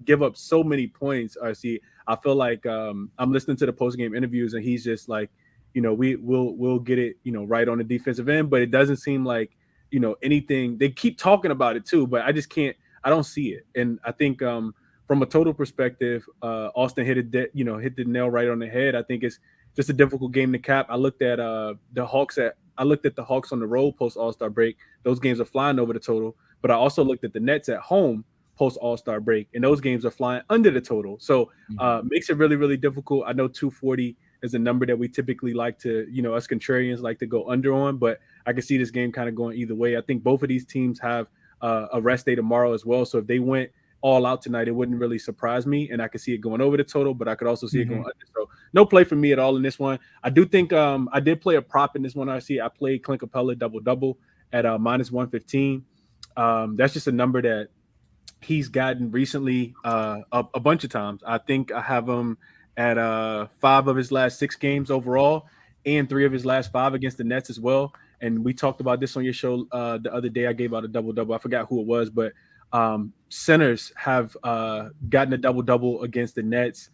give up so many points. RC, I feel like I'm listening to the post-game interviews, and he's just like, we'll get it, right on the defensive end, but it doesn't seem like, anything. They keep talking about it too, but I don't see it. And I think from a total perspective, Austin hit the nail right on the head. I think it's just a difficult game to cap. I looked at the Hawks on the road post All-Star break. Those games are flying over the total, but I also looked at the Nets at home post All-Star break, and those games are flying under the total. So makes it really, really difficult. I know 240 is a number that we typically like to, us contrarians like to go under on, but I can see this game kind of going either way. I think both of these teams have a rest day tomorrow as well. So if they went all out tonight, it wouldn't really surprise me. And I could see it going over the total, but I could also see it going under. So no play for me at all in this one. I do think I did play a prop in this one. I played Clint Capella double at minus 115. That's just a number that he's gotten recently a bunch of times. I think I have him at 5 of his last 6 games overall, and 3 of his last 5 against the Nets as well. And we talked about this on your show the other day. I gave out a double-double. I forgot who it was, but centers have gotten a double-double against the Nets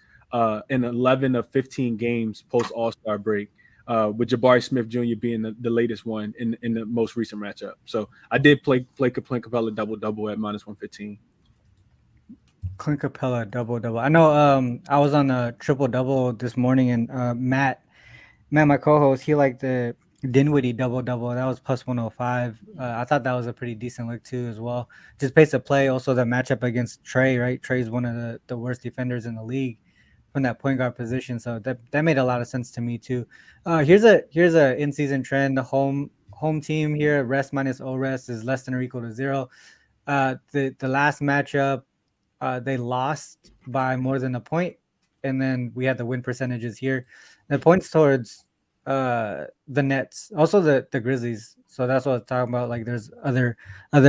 in 11 of 15 games post All-Star break, with Jabari Smith Jr. being the latest one in the most recent matchup. So I did play Clint Capella double-double at minus 115. Clint Capella double-double. I know I was on a triple-double this morning, and Matt, my co-host, he liked the Dinwiddie double-double. That was plus 105. I thought that was a pretty decent look too as well. Just pace of play. Also the matchup against Trey, right? Trey's one of the worst defenders in the league from that point guard position. So that made a lot of sense to me too. Here's a in-season trend. The home team here, rest minus O rest, is less than or equal to 0. The last matchup, they lost by more than a point, and then we had the win percentages here. The points towards the Nets, also the Grizzlies. So that's what I was talking about. Like there's other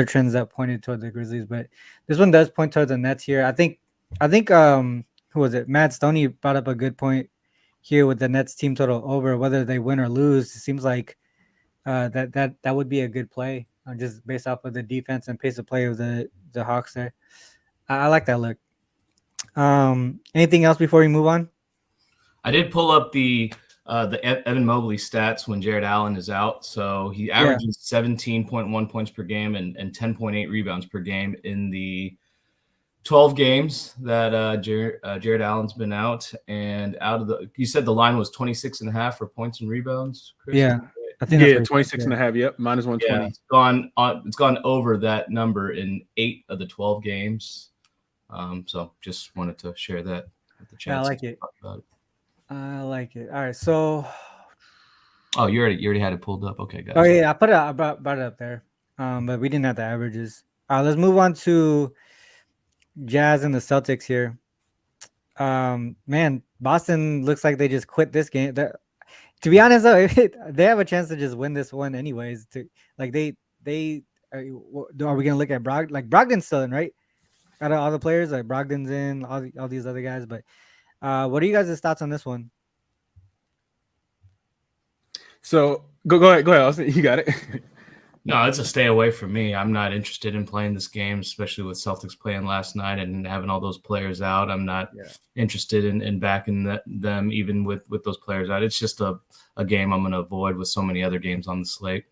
trends that pointed toward the Grizzlies, but this one does point toward the Nets here. I think who was it? Matt Stoney brought up a good point here with the Nets team total over, whether they win or lose. It seems like that would be a good play, just based off of the defense and pace of play of the Hawks there. I like that look. Anything else before we move on? I did pull up the Evan Mobley stats when Jared Allen is out. So he averages 17.1 points per game and 10.8 rebounds per game in the 12 games that Jared Allen's been out. And out of you said the line was 26.5 for points and rebounds, Chris? Yeah. I think that's 26.5. Yep, minus 120. Yeah, it's gone over that number in 8 of the 12 games. So just wanted to share that with the chat. Yeah, I like it. I like it. All right, so. Oh, you already had it pulled up. Okay, guys. Oh yeah, I brought it up there. But we didn't have the averages. Let's move on to Jazz and the Celtics here. Man, Boston looks like they just quit this game. To be honest, though, they have a chance to just win this one, anyways. Are we gonna look at Brogdon? Like Brogdon's still in, right? Out of all the players, like Brogdon's in, all these other guys. But what are you guys' thoughts on this one? So go ahead, Austin. You got it. No, it's a stay away from me. I'm not interested in playing this game, especially with Celtics playing last night and having all those players out. I'm not interested in backing them, even with those players out. It's just a game I'm going to avoid with so many other games on the slate.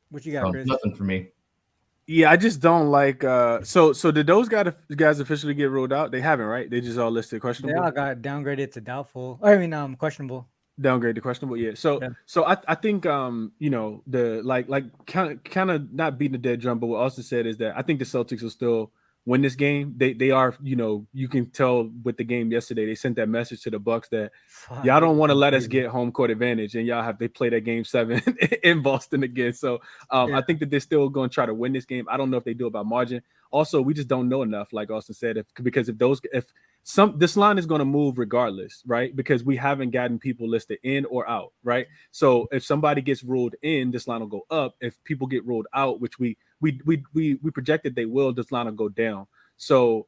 What you got, Chris? Nothing for me. Yeah, I just don't like. So did those guys officially get ruled out? They haven't, right? They just all listed questionable. They all got downgraded to doubtful. Questionable. Downgrade to questionable, yeah. So I think the kind of not beating the dead drum, but what Austin said is that I think the Celtics will still win this game. They are, you can tell with the game yesterday, they sent that message to the Bucks that y'all don't want to let us get home court advantage, and they play that game 7 in Boston again. So I think that they're still going to try to win this game. I don't know if they do it by margin. Also, we just don't know enough, like Austin said, because this line is going to move regardless, right? Because we haven't gotten people listed in or out, right? So if somebody gets ruled in, this line will go up. If people get ruled out, which we projected they will, this line will go down. So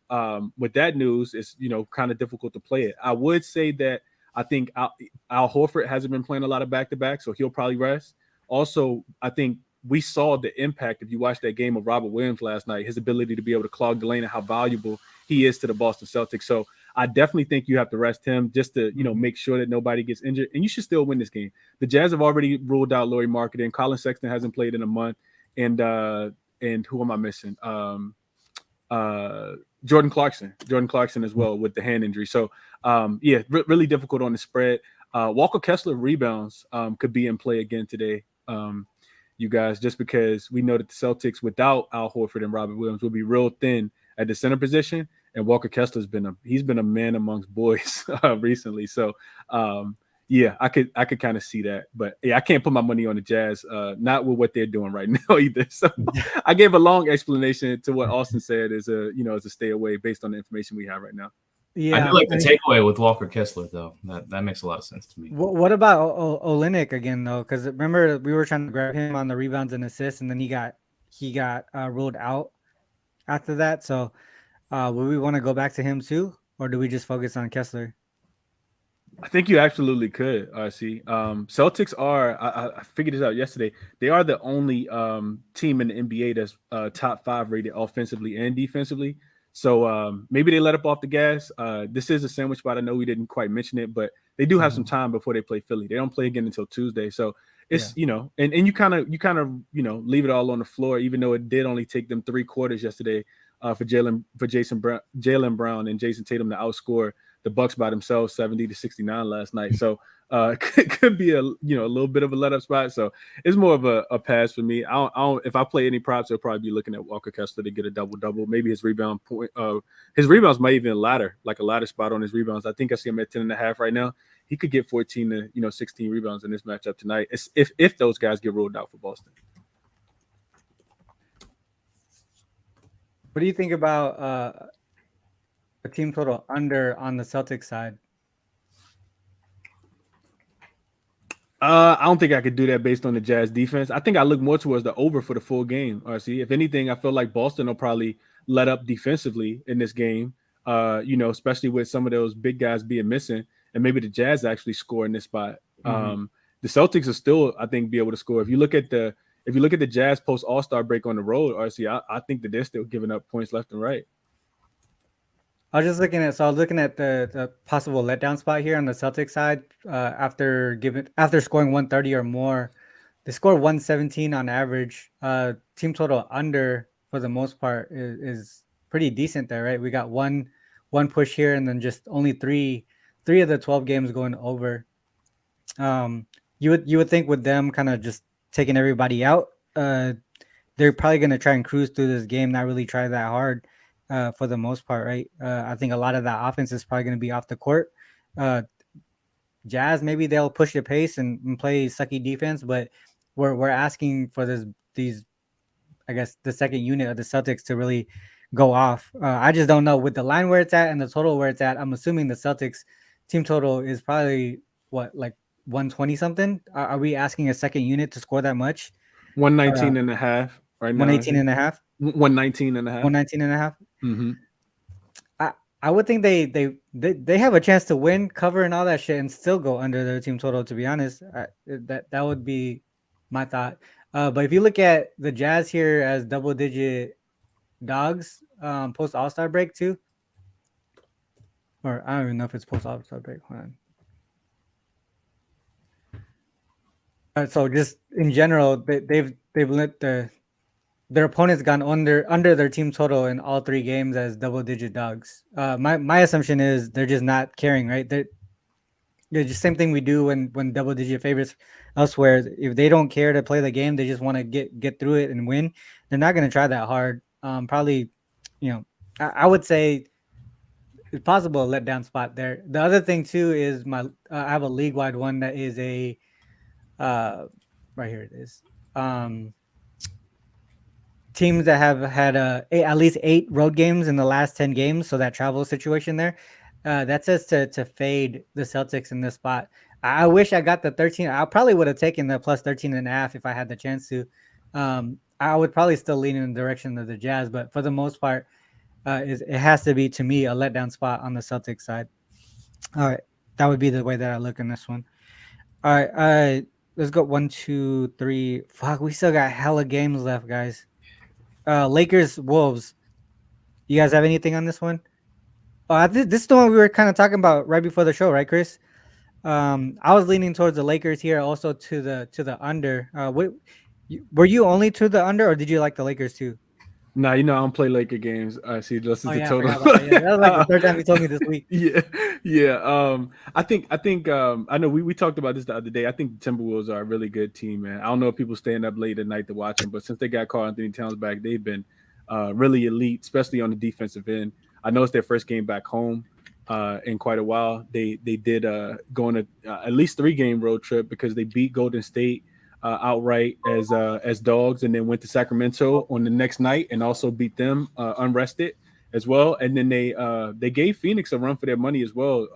with that news, it's kind of difficult to play it. I would say that I think Al Horford hasn't been playing a lot of back-to-back, so he'll probably rest. Also, I think we saw the impact, if you watched that game of Robert Williams last night, his ability to be able to clog the lane and how valuable he is to the Boston Celtics. So I definitely think you have to rest him just to, make sure that nobody gets injured. And you should still win this game. The Jazz have already ruled out Lauri Markkanen. Colin Sexton hasn't played in a month. And who am I missing? Jordan Clarkson as well with the hand injury. So, really difficult on the spread. Walker Kessler rebounds could be in play again today. You guys, just because we know that the Celtics without Al Horford and Robert Williams will be real thin at the center position, and Walker Kessler's been a man amongst boys recently. So I could kind of see that, but I can't put my money on the Jazz, not with what they're doing right now either. So I gave a long explanation to what Austin said as a stay away based on the information we have right now. Yeah, I do like the takeaway with Walker Kessler, though. That makes a lot of sense to me. What about Olynyk again, though? Because remember, we were trying to grab him on the rebounds and assists, and then he got ruled out after that. So would we want to go back to him too, or do we just focus on Kessler? I think you absolutely could, RC. Celtics are, I figured this out yesterday, they are the only team in the NBA that's top 5 rated offensively and defensively. So maybe they let up off the gas. This is a sandwich spot. I know we didn't quite mention it, but they do have some time before they play Philly. They don't play again until Tuesday. So it's, and you kind of, leave it all on the floor, even though it did only take them 3 quarters yesterday for Jaylen Brown and Jason Tatum to outscore the Bucks by themselves 70-69 last night. So could be a little bit of a let up spot. So it's more of a pass for me. I don't if I play any props, I'll probably be looking at Walker Kessler to get a double. Maybe his rebounds might even ladder, like a ladder spot on his rebounds. I think I see him at 10.5 right now. He could get 14 to 16 rebounds in this matchup tonight. If those guys get ruled out for Boston. What do you think about a team total under on the Celtics side? I don't think I could do that based on the Jazz defense. I think I look more towards the over for the full game, RC. If anything, I feel like Boston will probably let up defensively in this game, especially with some of those big guys being missing, and maybe the Jazz actually score in this spot. The Celtics will still, I think, be able to score. If you look at the Jazz post All-Star break on the road, RC, I think that they're still giving up points left and right. I was just looking at the possible letdown spot here on the Celtics side. After scoring 130 or more, they scored 117 on average. Team total under for the most part is pretty decent there, right? We got one push here, and then just only three of the 12 games going over. You would think with them kind of just taking everybody out, they're probably going to try and cruise through this game, not really try that hard for the most part, right? I think a lot of that offense is probably going to be off the court. Uh, Jazz, maybe they'll push the pace and play sucky defense, but we're asking for these, I guess, the second unit of the Celtics to really go off. I just don't know with the line where it's at and the total where it's at. I'm assuming the Celtics team total is probably what, like 120 something. Are we asking a second unit to score that much? 119 and a half right now. 118 and a half. 119 and a half. 119 and a half. Mm-hmm. I would think they have a chance to win, cover, and all that shit, and still go under their team total. To be honest, that would be my thought. But if you look at the Jazz here as double-digit dogs, post All-Star break too, or I don't even know if it's post All-Star break. Hold on. So just in general, they've let their opponents gone under their team total in all three games as double-digit dogs. My assumption is they're just not caring, right? They're just same thing we do when double-digit favorites elsewhere. If they don't care to play the game, they just want to get through it and win. They're not going to try that hard. Probably, I would say it's possible a letdown spot there. The other thing too is I have a league-wide one that is a right here it is. Teams that have had at least 8 road games in the last 10 games, so that travel situation there, that says to fade the Celtics in this spot. I wish I got the 13. I probably would have taken the plus 13.5 if I had the chance to. I would probably still lean in the direction of the Jazz, but for the most part, it has to be, to me, a letdown spot on the Celtics side. All right, that would be the way that I look in this one. All right, let's go 1, 2, 3. Fuck, we still got hella games left, guys. Lakers Wolves. You guys have anything on this one? This is the one we were kind of talking about right before the show, right, Chris? I was leaning towards the Lakers here, also to the under. Were you only to the under, or did you like the Lakers too? Nah, I don't play Laker games. I see just as the total. That was like the third time you told me this week. Yeah. I think I know we talked about this the other day. I think the Timberwolves are a really good team, man. I don't know if people staying up late at night to watch them, but since they got Karl Anthony Towns back, they've been really elite, especially on the defensive end. I know it's their first game back home in quite a while. They did go on at least 3-game road trip because they beat Golden State outright as dogs, and then went to Sacramento on the next night and also beat them unrested as well. And then they gave Phoenix a run for their money as well.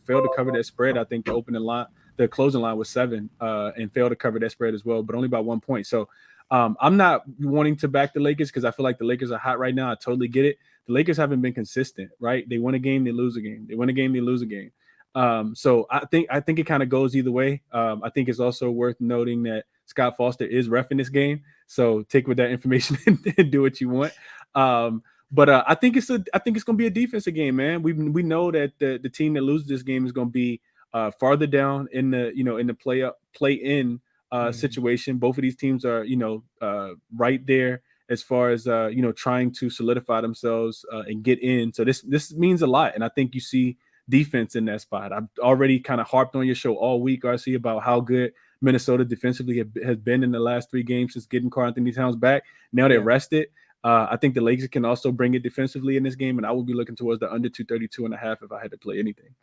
Failed to cover that spread. I think the closing line was 7, and failed to cover that spread as well, but only by 1 point. So I'm not wanting to back the Lakers because I feel like the Lakers are hot right now. I totally get it. The Lakers haven't been consistent, right? They win a game, they lose a game. They win a game, they lose a game. So I think it kind of goes either way. I think it's also worth noting that Scott Foster is reffing this game, so take with that information and do what you want. But I think it's going to be a defensive game, man. We know that the team that loses this game is going to be farther down in the play-in situation. Both of these teams are right there as far as trying to solidify themselves and get in. So this means a lot, and I think you see defense in that spot. I've already kind of harped on your show all week, RC, about how good Minnesota defensively has been in the last 3 games since getting Karl Anthony Towns back. Now they're rested. I think the Lakers can also bring it defensively in this game, and I will be looking towards the under 232.5 if I had to play anything.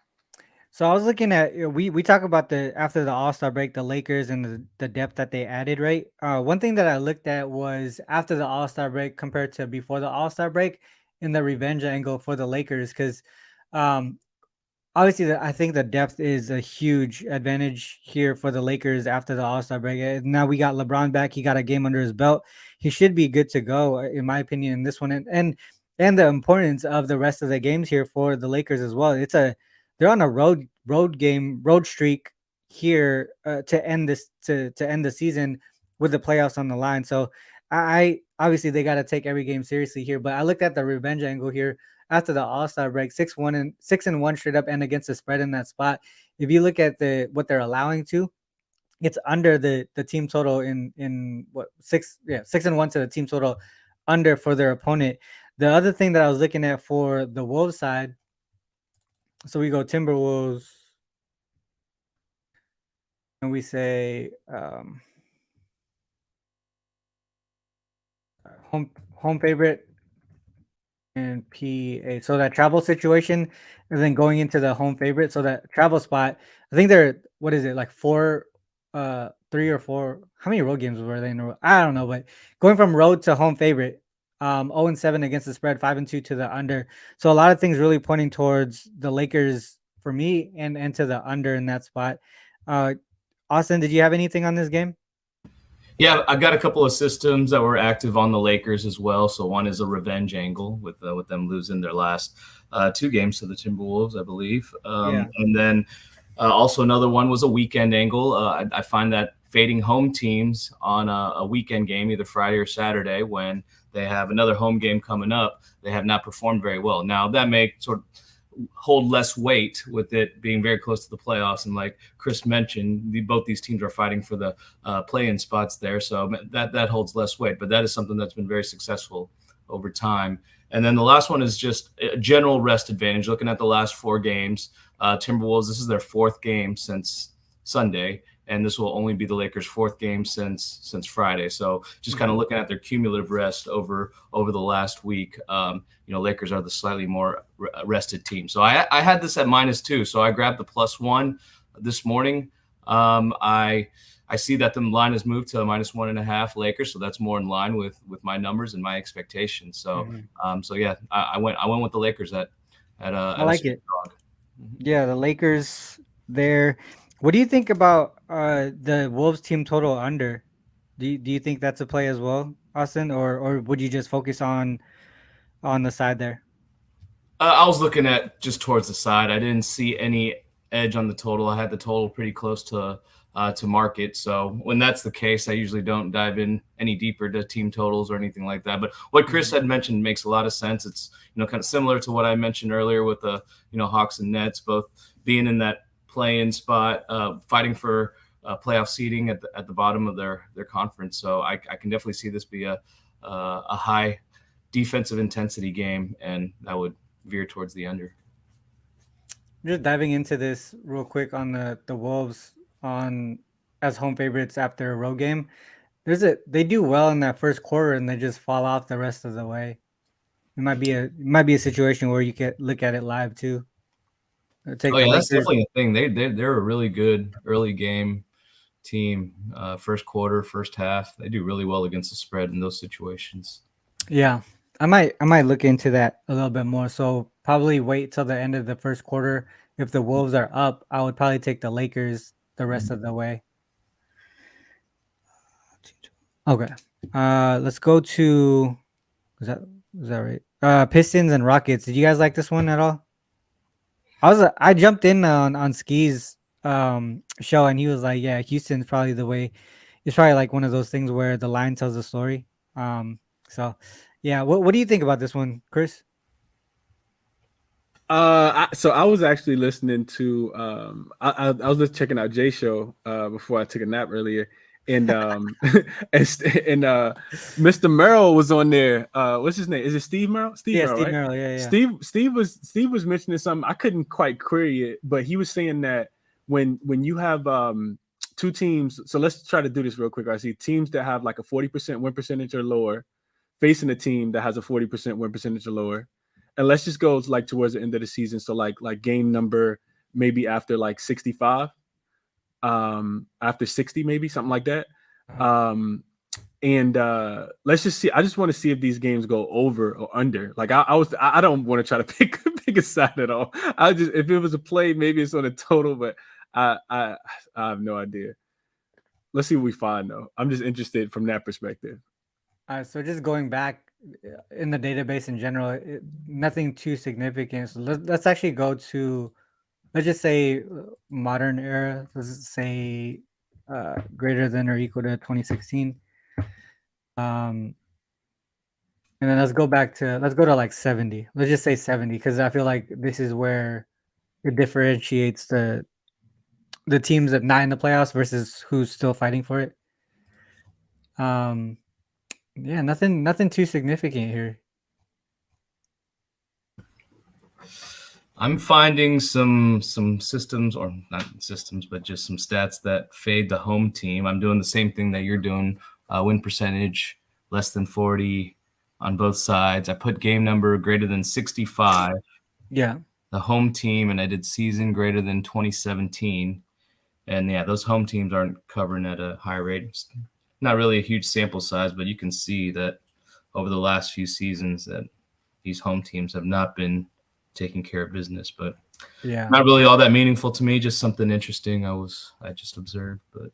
So I was looking at, we talk about after the All-Star break, the Lakers and the depth that they added, right? One thing that I looked at was after the All-Star break compared to before the All-Star break in the revenge angle for the Lakers, because obviously, I think the depth is a huge advantage here for the Lakers after the All-Star break. Now we got LeBron back. He got a game under his belt. He should be good to go, in my opinion, in this one. And the importance of the rest of the games here for the Lakers as well. They're on a road streak here to end the season with the playoffs on the line. So I obviously they got to take every game seriously here. But I looked at the revenge angle here. after the All-Star break, 6-1 straight up and against the spread in that spot. If you look at what they're allowing to, it's under the team total in what 6-1 to the team total under for their opponent. The other thing that I was looking at for the Wolves side, so we go Timberwolves, and we say home favorite and PA. So that travel situation, and then going into the home favorite. So that travel spot, I think they're what is it like 3 or 4? How many road games were they in a row? I don't know, but going from road to home favorite, 0-7 against the spread, 5-2 to the under. So a lot of things really pointing towards the Lakers for me and to the under in that spot. Austin, did you have anything on this game? Yeah, I've got a couple of systems that were active on the Lakers as well. So one is a revenge angle with them losing their last 2 games to the Timberwolves, I believe. And then also another one was a weekend angle. I find that fading home teams on a weekend game, either Friday or Saturday, when they have another home game coming up, they have not performed very well. Now, that may sort of hold less weight with it being very close to the playoffs. And like Chris mentioned, both these teams are fighting for the play-in spots there. So that holds less weight, but that is something that's been very successful over time. And then the last one is just a general rest advantage. Looking at the last 4 games, Timberwolves, this is their 4th game since Sunday, and this will only be the Lakers' 4th game since Friday. So just kind of looking at their cumulative rest over the last week, Lakers are the slightly more rested team. So I had this at -2, so I grabbed the +1 this morning. I see that the line has moved to -1.5 Lakers, so that's more in line with my numbers and my expectations. So I went with the Lakers at I like it. Yeah, the Lakers there. What do you think about the Wolves team total under? Do you think that's a play as well, Austin, or would you just focus on the side there? I was looking at just towards the side. I didn't see any edge on the total. I had the total pretty close to market. So when that's the case, I usually don't dive in any deeper to team totals or anything like that. But what Chris had mentioned makes a lot of sense. It's kind of similar to what I mentioned earlier with the Hawks and Nets both being in that play-in spot, fighting for playoff seeding at the bottom of their conference. So I can definitely see this be a high defensive intensity game, and that would veer towards the under. Just diving into this real quick on the Wolves as home favorites after a road game. They do well in that first quarter and they just fall off the rest of the way. It might be a situation where you can look at it live too. That's definitely a thing. They're a really good early game team. First quarter, first half, they do really well against the spread in those situations. Yeah, I might look into that a little bit more. So probably wait till the end of the first quarter. If the Wolves are up, I would probably take the Lakers the rest of the way. Okay. Let's go to is that right? Pistons and Rockets. Did you guys like this one at all? I jumped in on Ski's show and he was like, yeah, Houston's probably the way. It's probably like one of those things where the line tells the story. So yeah, what do you think about this one, Chris? So I was actually listening to I was just checking out Jay's show before I took a nap earlier, and and Mr. Merrill was on there. What's his name? Is it Steve Merrill? Merrill, Steve right? Merrill, yeah. Steve was mentioning something. I couldn't quite query it, but he was saying that when you have 2 teams, so let's try to do this real quick. I see teams that have like a 40% win percentage or lower facing a team that has a 40% win percentage or lower. And let's just go like towards the end of the season. So like game number, maybe after like 65, after 60, maybe something like that. And let's just see. I just want to see if these games go over or under. Like I don't want to try to pick a side at all. If it was a play, maybe it's on a total, but I have no idea. Let's see what we find though. I'm just interested from that perspective. So just going back in the database in general, nothing too significant. So let's actually go to, let's just say modern era. Let's say greater than or equal to 2016. And then let's go to like 70. Let's just say 70 because I feel like this is where it differentiates the teams that not in the playoffs versus who's still fighting for it. Yeah, nothing too significant here. I'm finding some systems, or not systems, but just some stats that fade the home team. I'm doing the same thing that you're doing. Win percentage less than 40 on both sides. I put game number greater than 65. Yeah. The home team, and I did season greater than 2017. And yeah, those home teams aren't covering at a high rate. It's not really a huge sample size, but you can see that over the last few seasons that these home teams have not been taking care of business. But yeah, not really all that meaningful to me. Just something interesting I just observed. But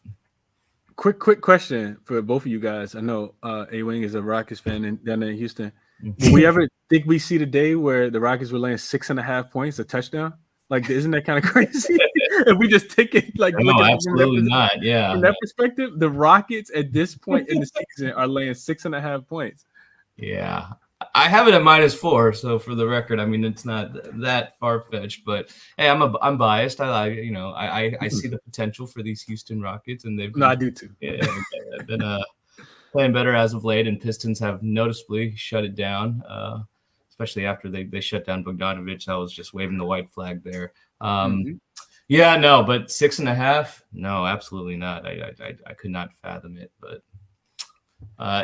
quick question for both of you guys. I know A-Wing is a Rockets fan down there in Houston. Will we ever think we see the day where the Rockets were laying 6.5 points, a touchdown? Like, isn't that kind of crazy? If we just take it like, no, absolutely not. Yeah, from that perspective, the Rockets at this point in the season are laying 6.5 points. Yeah, I have it at -4. So for the record, I mean, it's not that far fetched, but hey, I'm biased. I see the potential for these Houston Rockets, and they've I do too. Yeah, been playing better as of late, and Pistons have noticeably shut it down, especially after they shut down Bogdanovic. I was just waving the white flag there. Yeah, no, but 6.5, no, absolutely not. I could not fathom it, but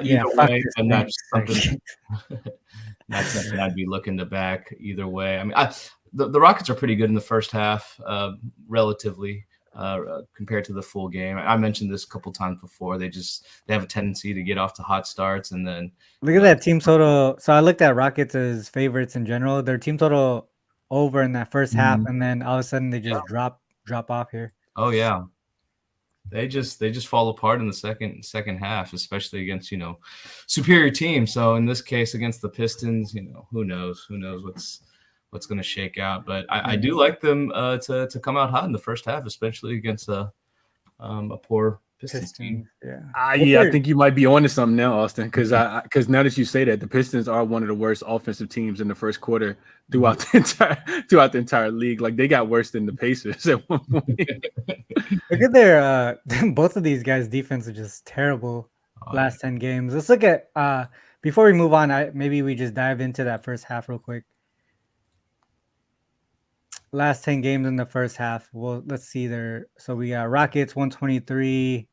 either way, I'm not something. Not something I'd be looking to back either way. I mean, the Rockets are pretty good in the first half, relatively. Compared to the full game. I mentioned this a couple times before. They have a tendency to get off to hot starts, and then look at that team total. So I looked at Rockets as favorites in general. Their team total over in that first half, and then all of a sudden they just drop off here. Oh yeah, they just fall apart in the second half, especially against superior teams. So in this case, against the Pistons, who knows what's going to shake out. But I do like them to come out hot in the first half, especially against a poor Pistons team. Yeah, I think you might be onto something now, Austin, because now that you say that, the Pistons are one of the worst offensive teams in the first quarter throughout the entire league. Like, they got worse than the Pacers at one point. Look at their both of these guys' defense is just terrible. Last 10 games. Let's look at before we move on. Maybe we just dive into that first half real quick. Last 10 games in the first half. Well, let's see there. So we got Rockets 123,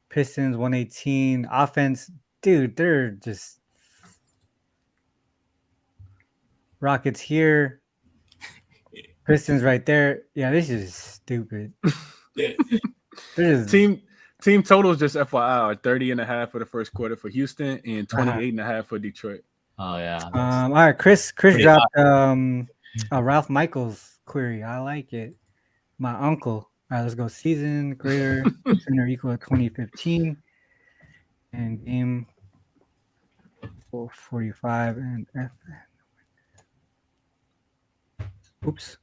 Pistons 118. Offense, dude, they're just Rockets here, Pistons right there. Yeah, this is stupid. Team totals, just FYI, are 30.5 for the first quarter for Houston and 28.5 for Detroit. Oh yeah. All right, Chris dropped Ralph Michaels query. I like it. My uncle. All right, let's go. Season greater than or equal to 2015 and game 445 and F. Oops.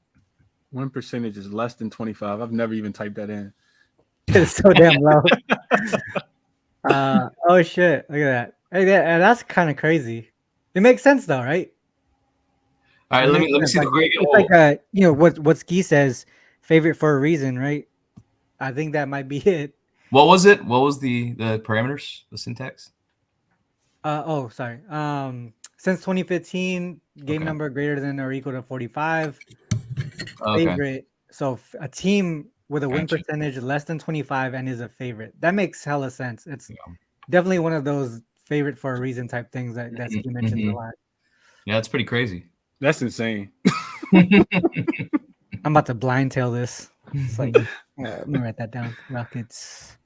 Win percentage is less than 25. I've never even typed that in. It's so damn low. Oh shit! Look at that. Hey, that's kind of crazy. It makes sense though, right? All right, let me see the grade. It's like what Ski says, favorite for a reason, right? I think that might be it. What was it? What was the parameters, the syntax? Sorry. Since 2015, game number greater than or equal to 45. Favorite. So a team with a win percentage less than 25 and is a favorite. That makes hella sense. It's definitely one of those favorite for a reason type things that Ski mentions a lot. Yeah, that's pretty crazy. That's insane. I'm about to blind tail this. It's like, let me write that down. Rockets.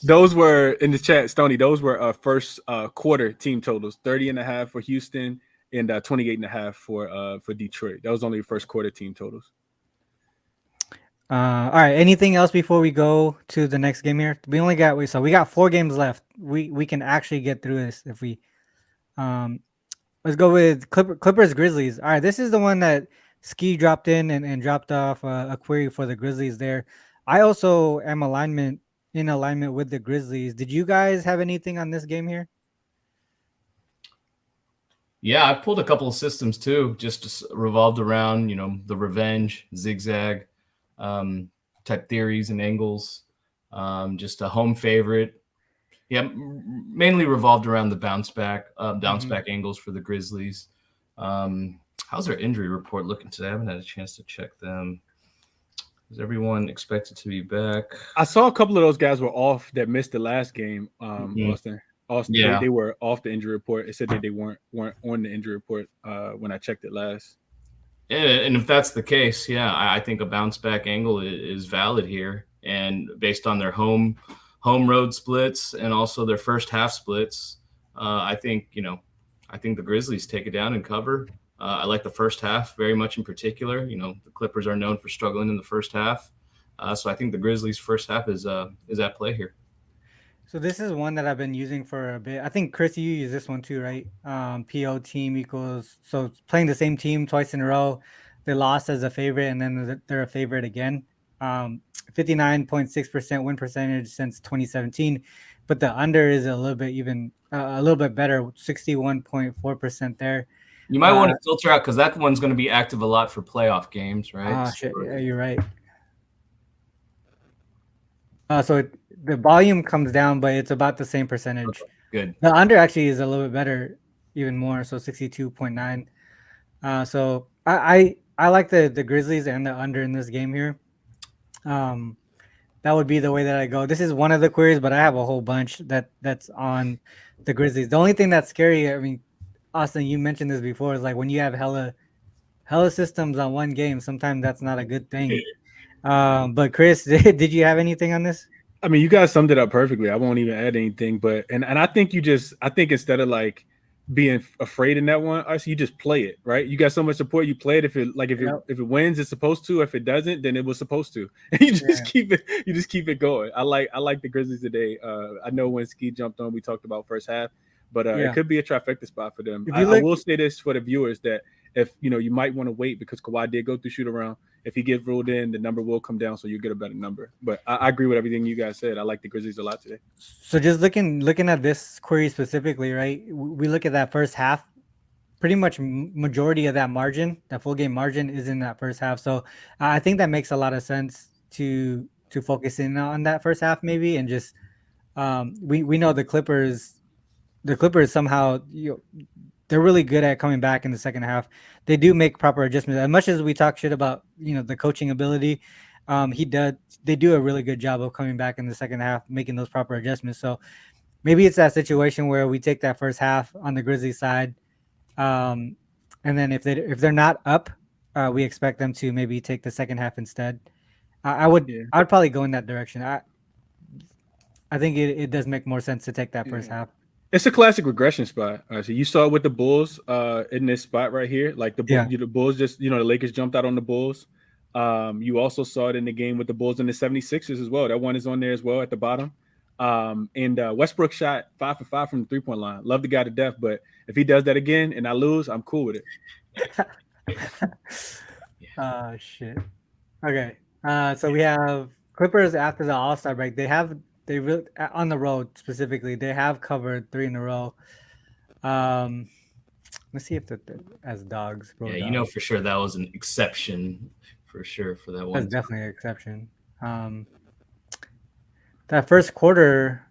Those were in the chat, Stoney. Those were first quarter team totals: 30.5 for Houston and 28.5 for Detroit. That was only first quarter team totals. All right. Anything else before we go to the next game here? We got 4 games left. We can actually get through this if we. Let's go with Clippers Grizzlies. All right, this is the one that Ski dropped in and dropped off a query for the Grizzlies there. I also am in alignment with the Grizzlies. Did you guys have anything on this game here? Yeah, I pulled a couple of systems too, just revolved around, the revenge, zigzag type theories and angles. Just a home favorite. Yeah, mainly revolved around the bounce back angles for the Grizzlies. How's their injury report looking today? I haven't had a chance to check them. Is everyone expected to be back? I saw a couple of those guys were off that missed the last game. Austin, Yeah. they were off the injury report. It said that they weren't on the injury report when I checked it last. Yeah, and if that's the case, I think a bounce back angle is valid here, and based on their home road splits and also their first half splits, I think the Grizzlies take it down and cover. I like the first half very much in particular. The Clippers are known for struggling in the first half. So I think the Grizzlies' first half is at play here. So this is one that I've been using for a bit. I think, Chris, you use this one too, right? PO team equals, so playing the same team twice in a row. They lost as a favorite, and then they're a favorite again. 59.6% win percentage since 2017. But the under is a little bit better, 61.4% there. You might want to filter out because that one's going to be active a lot for playoff games, right? Shit. Yeah, you're right. So the volume comes down, but it's about the same percentage. Okay, good. The under actually is a little bit better, even more. So 62.9. So I like the Grizzlies and the under in this game here. That would be the way that I go. This is one of the queries, but I have a whole bunch that's on the Grizzlies. The only thing that's scary, I mean, Austin, you mentioned this before, is like when you have hella systems on one game, sometimes that's not a good thing. But Chris, did you have anything on this? I mean, you guys summed it up perfectly. I won't even add anything, but and I think instead of like being afraid in that one, you just play it, right? You got so much support, you play it. If it wins, it's supposed to. If it doesn't, then it was supposed to. And you just keep it going. I like the Grizzlies today. I know when Ski jumped on, we talked about first half, but it could be a trifecta spot for them. I will say this for the viewers that if you might want to wait because Kawhi did go through shoot around. If he gets ruled in, the number will come down, so you get a better number. But I agree with everything you guys said. I like the Grizzlies a lot today. So just looking at this query specifically, right? We look at that first half. Pretty much majority of that margin, that full game margin, is in that first half. So I think that makes a lot of sense to focus in on that first half maybe, and just we know the Clippers somehow they're really good at coming back in the second half. They do make proper adjustments. As much as we talk shit about the coaching ability, they do a really good job of coming back in the second half, making those proper adjustments. So maybe it's that situation where we take that first half on the Grizzlies side, and then if they're not up, we expect them to maybe take the second half instead. I'd probably go in that direction. I think it does make more sense to take that first half. It's a classic regression spot. So you saw it with the Bulls in this spot right here. Like the Bulls just, the Lakers jumped out on the Bulls. You also saw it in the game with the Bulls and the 76ers as well. That one is on there as well at the bottom. And Westbrook shot 5 for 5 from the 3-point line. Love the guy to death, but if he does that again and I lose, I'm cool with it. Oh, shit. Okay. So we have Clippers after the All-Star break. They really, on the road specifically, they have covered 3 in a row. Let's see if as dogs. Dogs. For sure that was an exception for sure for that one. That's definitely an exception. That first quarter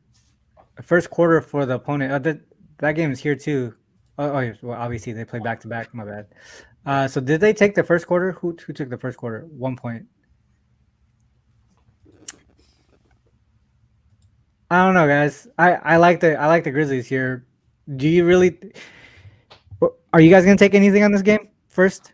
for the opponent. That game is here too. Well, obviously they play back to back. My bad. So did they take the first quarter? Who took the first quarter? 1 point. I don't know, guys. I like the Grizzlies here. Do you really? Are you guys gonna take anything on this game first?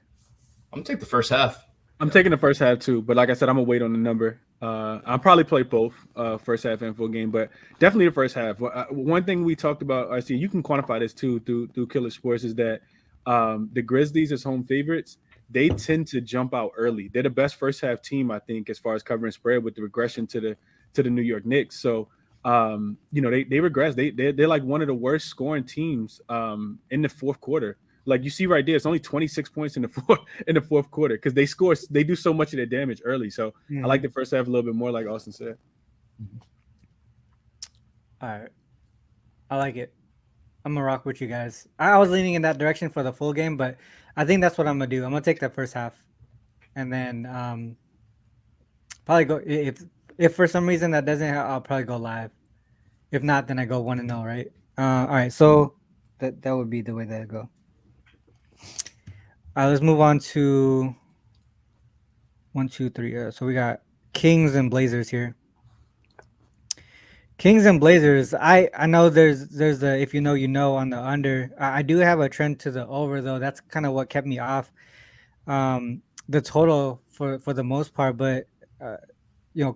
I'm gonna take the first half. I'm taking the first half too, but like I said, I'm gonna wait on the number. I'll probably play both first half and full game, but definitely the first half. One thing we talked about, I see you can quantify this too through Killer Sports, is that the Grizzlies as home favorites, they tend to jump out early. They're the best first half team, I think, as far as covering spread with the regression to the New York Knicks. So they regress. They're like one of the worst scoring teams in the fourth quarter. Like you see right there, it's only 26 points in the fourth quarter because they do so much of their damage early. So I like the first half a little bit more, like Austin said. All right, I like it. I'm gonna rock with you guys. I was leaning in that direction for the full game, but I think that's what I'm gonna do. I'm gonna take the first half, and then probably go if for some reason that doesn't, I'll probably go live. If not, then I go 1-0, right? All right, so that would be the way that I go. Let's move on to 1, 2, 3. So we got Kings and Blazers here. Kings and Blazers. I know there's the if you know you know on the under. I do have a trend to the over though. That's kind of what kept me off the total for the most part. But uh,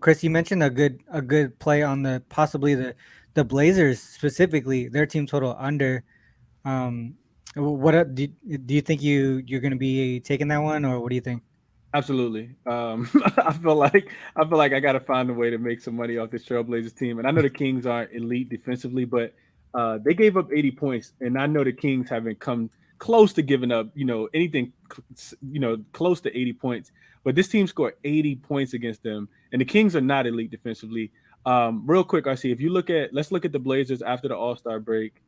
Chris, you mentioned a good play on the possibly the Blazers specifically their team total under. Do you think you're gonna be taking that one, or what do you think? Absolutely. I feel like I got to find a way to make some money off this Trailblazers team. And I know the Kings aren't elite defensively, but they gave up 80 points, and I know the Kings haven't come close to giving up, anything, close to 80 points. But this team scored 80 points against them, and the Kings are not elite defensively. Real quick, RC, if you let's look at the Blazers after the All-Star break.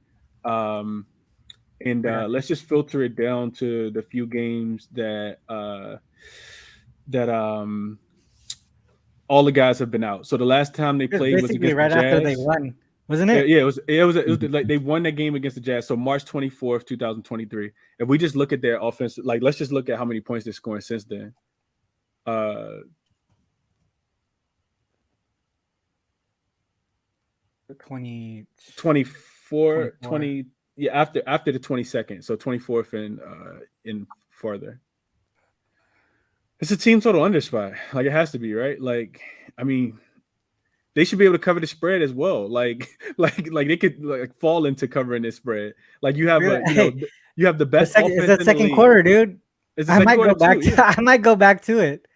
And let's just filter it down to the few games that all the guys have been out. So the last time they played was against right the Jazz. after they won, wasn't it? Yeah, it was like they won that game against the Jazz. So March 24th, 2023. If we just look at their offense, like let's just look at how many points they're scoring since then. 24, 20. Yeah, after the 22nd, so 24th and in farther. It's a team total under spot. Like it has to be, right? Like, I mean, they should be able to cover the spread as well. Like they could fall into covering this spread. Like you have you have the best offense. It's the second quarter, dude. I might go back. I might go back to it.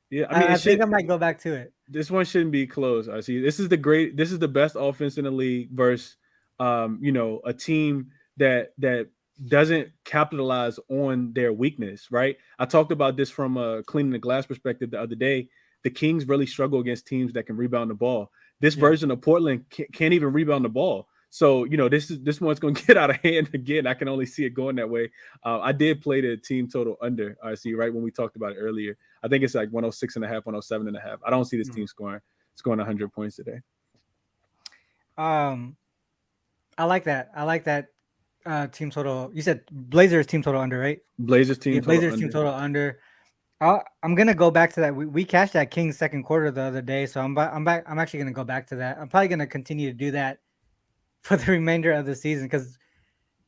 Yeah, I mean, I think I might go back to it. This one shouldn't be close. I see. This is the best offense in the league versus, a team that doesn't capitalize on their weakness, right? I talked about this from a cleaning the glass perspective the other day. The Kings really struggle against teams that can rebound the ball. This version of Portland can't even rebound the ball. So, this one's going to get out of hand again. I can only see it going that way. I did play the team total under, I see, right when we talked about it earlier. I think it's like 106.5, 107.5. I don't see this team scoring 100 points today. I like that. Team total. You said Blazers team total under, right? Blazers team total under. I'm gonna go back to that. We cashed that Kings second quarter the other day, so I'm back. I'm actually gonna go back to that. I'm probably gonna continue to do that for the remainder of the season because,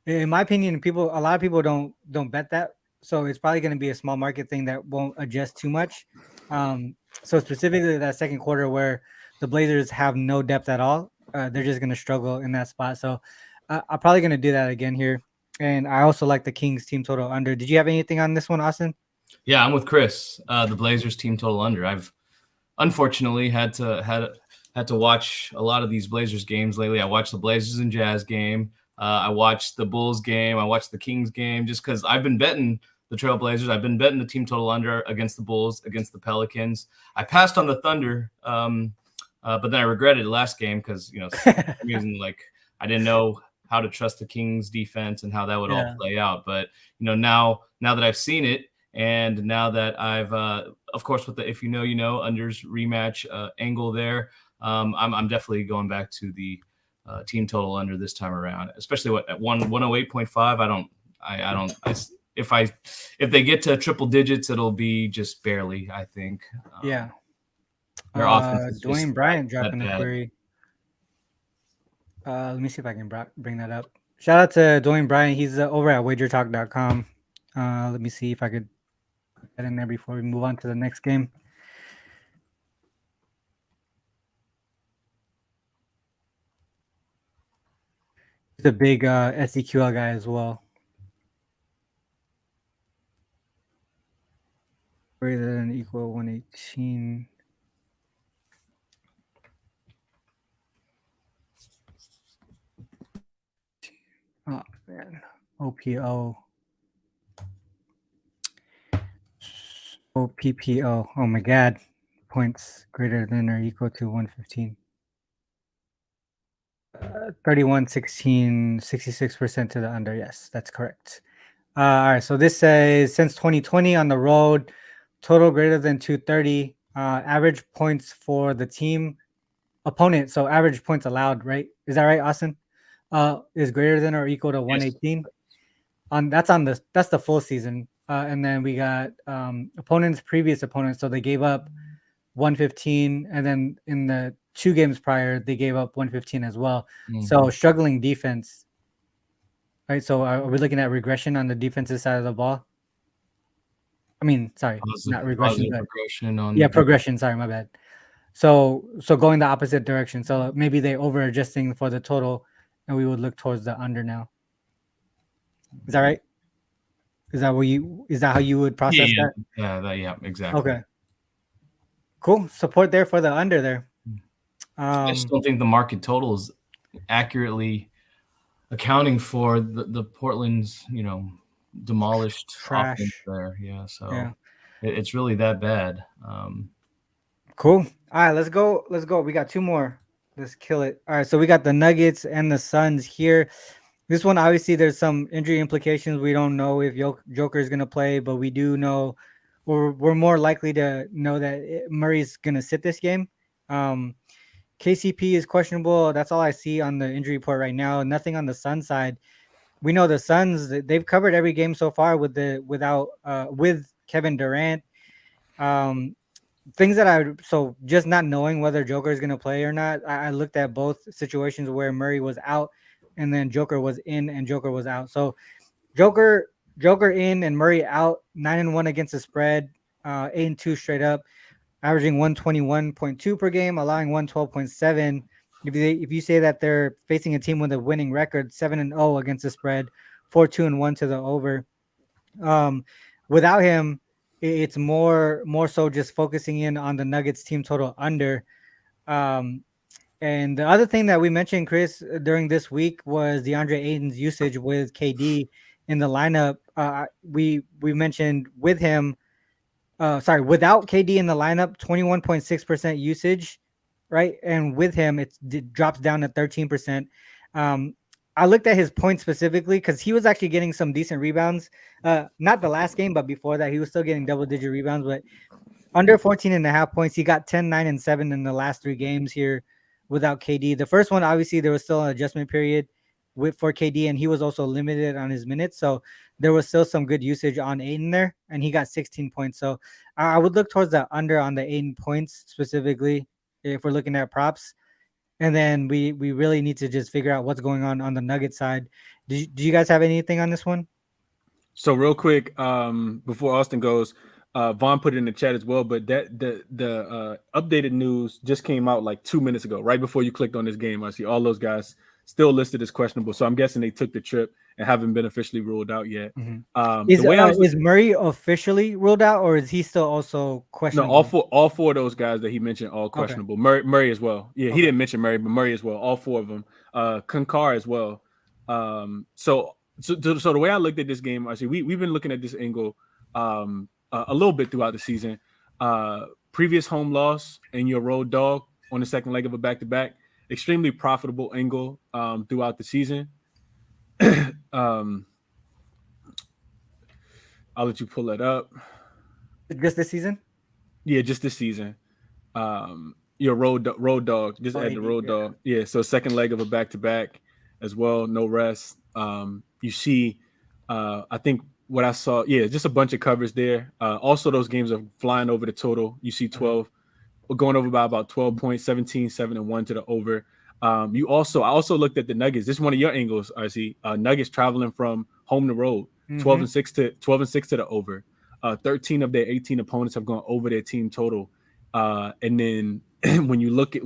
in my opinion, a lot of people don't bet that. So it's probably gonna be a small market thing that won't adjust too much. So specifically that second quarter where the Blazers have no depth at all, they're just gonna struggle in that spot. So I'm probably gonna do that again here. And I also like the Kings team total under. Did you have anything on this one, Austin? Yeah, I'm with Chris. The Blazers team total under. I've unfortunately had to watch a lot of these Blazers games lately. I watched the Blazers and Jazz game. I watched the Bulls game. I watched the Kings game just because I've been betting the Trailblazers. I've been betting the team total under against the Bulls, against the Pelicans. I passed on the Thunder, but then I regretted the last game because reason like I didn't know how to trust the Kings defense and how that would all play out. But now that I've seen it. And now that I've, of course, with the if you know unders rematch angle there, I'm definitely going back to the team total under this time around, especially at 108.5. If they get to triple digits, it'll be just barely. I think. Their offense. Dwayne Bryant dropping a query. Let me see if I can bring that up. Shout out to Dwayne Bryant. He's over at wagertalk.com. Let me see if I could get in there before we move on to the next game. He's a big SDQL guy as well. Greater than or equal 118. Oh man, OPO. OPPO. Oh my God. Points greater than or equal to 115. 31-16, 66% to the under. Yes, that's correct. All right, so this says since 2020 on the road, total greater than 230. Average points for the team opponent. So average points allowed, right? Is that right, Austin? Is greater than or equal to 118. That's the full season. And then we got previous opponents. So they gave up 115, and then in the 2 games prior, they gave up 115 as well. Mm-hmm. So struggling defense. Right. So are we looking at regression on the defensive side of the ball? I mean, sorry, not regression, but progression on progression. Sorry, my bad. So going the opposite direction. So maybe they over adjusting for the total, and we would look towards the under now. Is that right? Is that how you would process that? Yeah, exactly. Okay. Cool. Support there for the under there. I just don't think the market total is accurately accounting for the Portland's, demolished trash offense there. Yeah, so it's really that bad. Cool. All right, let's go. We got 2 more. Let's kill it. All right, so we got the Nuggets and the Suns here. This one, obviously, there's some injury implications. We don't know if Joker is going to play, but we do know we're more likely to know that Murray's going to sit this game. KCP is questionable. That's all I see on the injury report right now. Nothing on the Suns side. We know the Suns, they've covered every game so far with Kevin Durant. Things that so just not knowing whether Joker is going to play or not. I looked at both situations where Murray was out and then Joker was in and Joker was out. So Joker in and Murray out, 9-1 against the spread, 8-2 straight up, averaging 121.2 per game, allowing 112.7. If you say that they're facing a team with a winning record, 7-0 against the spread, 4-2-1 to the over. Without him, it's more so just focusing in on the Nuggets team total under. And the other thing that we mentioned, Chris, during this week was DeAndre Ayton's usage with KD in the lineup. We mentioned with him, without KD in the lineup, 21.6% usage, right? And with him, it drops down to 13%. I looked at his points specifically because he was actually getting some decent rebounds. Not the last game, but before that, he was still getting double-digit rebounds. But under 14.5 points, he got 10, 9, and 7 in the last 3 games here without KD. The first one, obviously, there was still an adjustment period for KD, and he was also limited on his minutes. So there was still some good usage on Ayton there, and he got 16 points. So I would look towards the under on the Ayton points specifically if we're looking at props. And then we really need to just figure out what's going on the Nugget side. Do you guys have anything on this one? So real quick, before Austin goes, Vaughn put it in the chat as well, but that the updated news just came out like 2 minutes ago, right before you clicked on this game. I see all those guys still listed as questionable. So I'm guessing they took the trip and haven't been officially ruled out yet. Mm-hmm. Is Murray officially ruled out, or is he still also questionable? No, all four of those guys that he mentioned, all questionable. Okay. Murray as well. Yeah, okay. He didn't mention Murray, but Murray as well. All 4 of them. Concur as well. So the way I looked at this game, I see we've been looking at this angle a little bit throughout the season. Previous home loss and your road dog on the second leg of a back-to-back. Extremely profitable angle throughout the season. I'll let you pull that up. Just this season? Yeah, just this season. Your road dog. Just add the road dog. Yeah, so second leg of a back-to-back as well. No rest. You see, I think what I saw, just a bunch of covers there. Also, those games are flying over the total. You see 12. We're going over by about 12 points, 17, 7, and 1 to the over. I also looked at the Nuggets. This is one of your angles, I see. Nuggets traveling from home to road, 12-6 to the over. 13 of their 18 opponents have gone over their team total. And then when you look a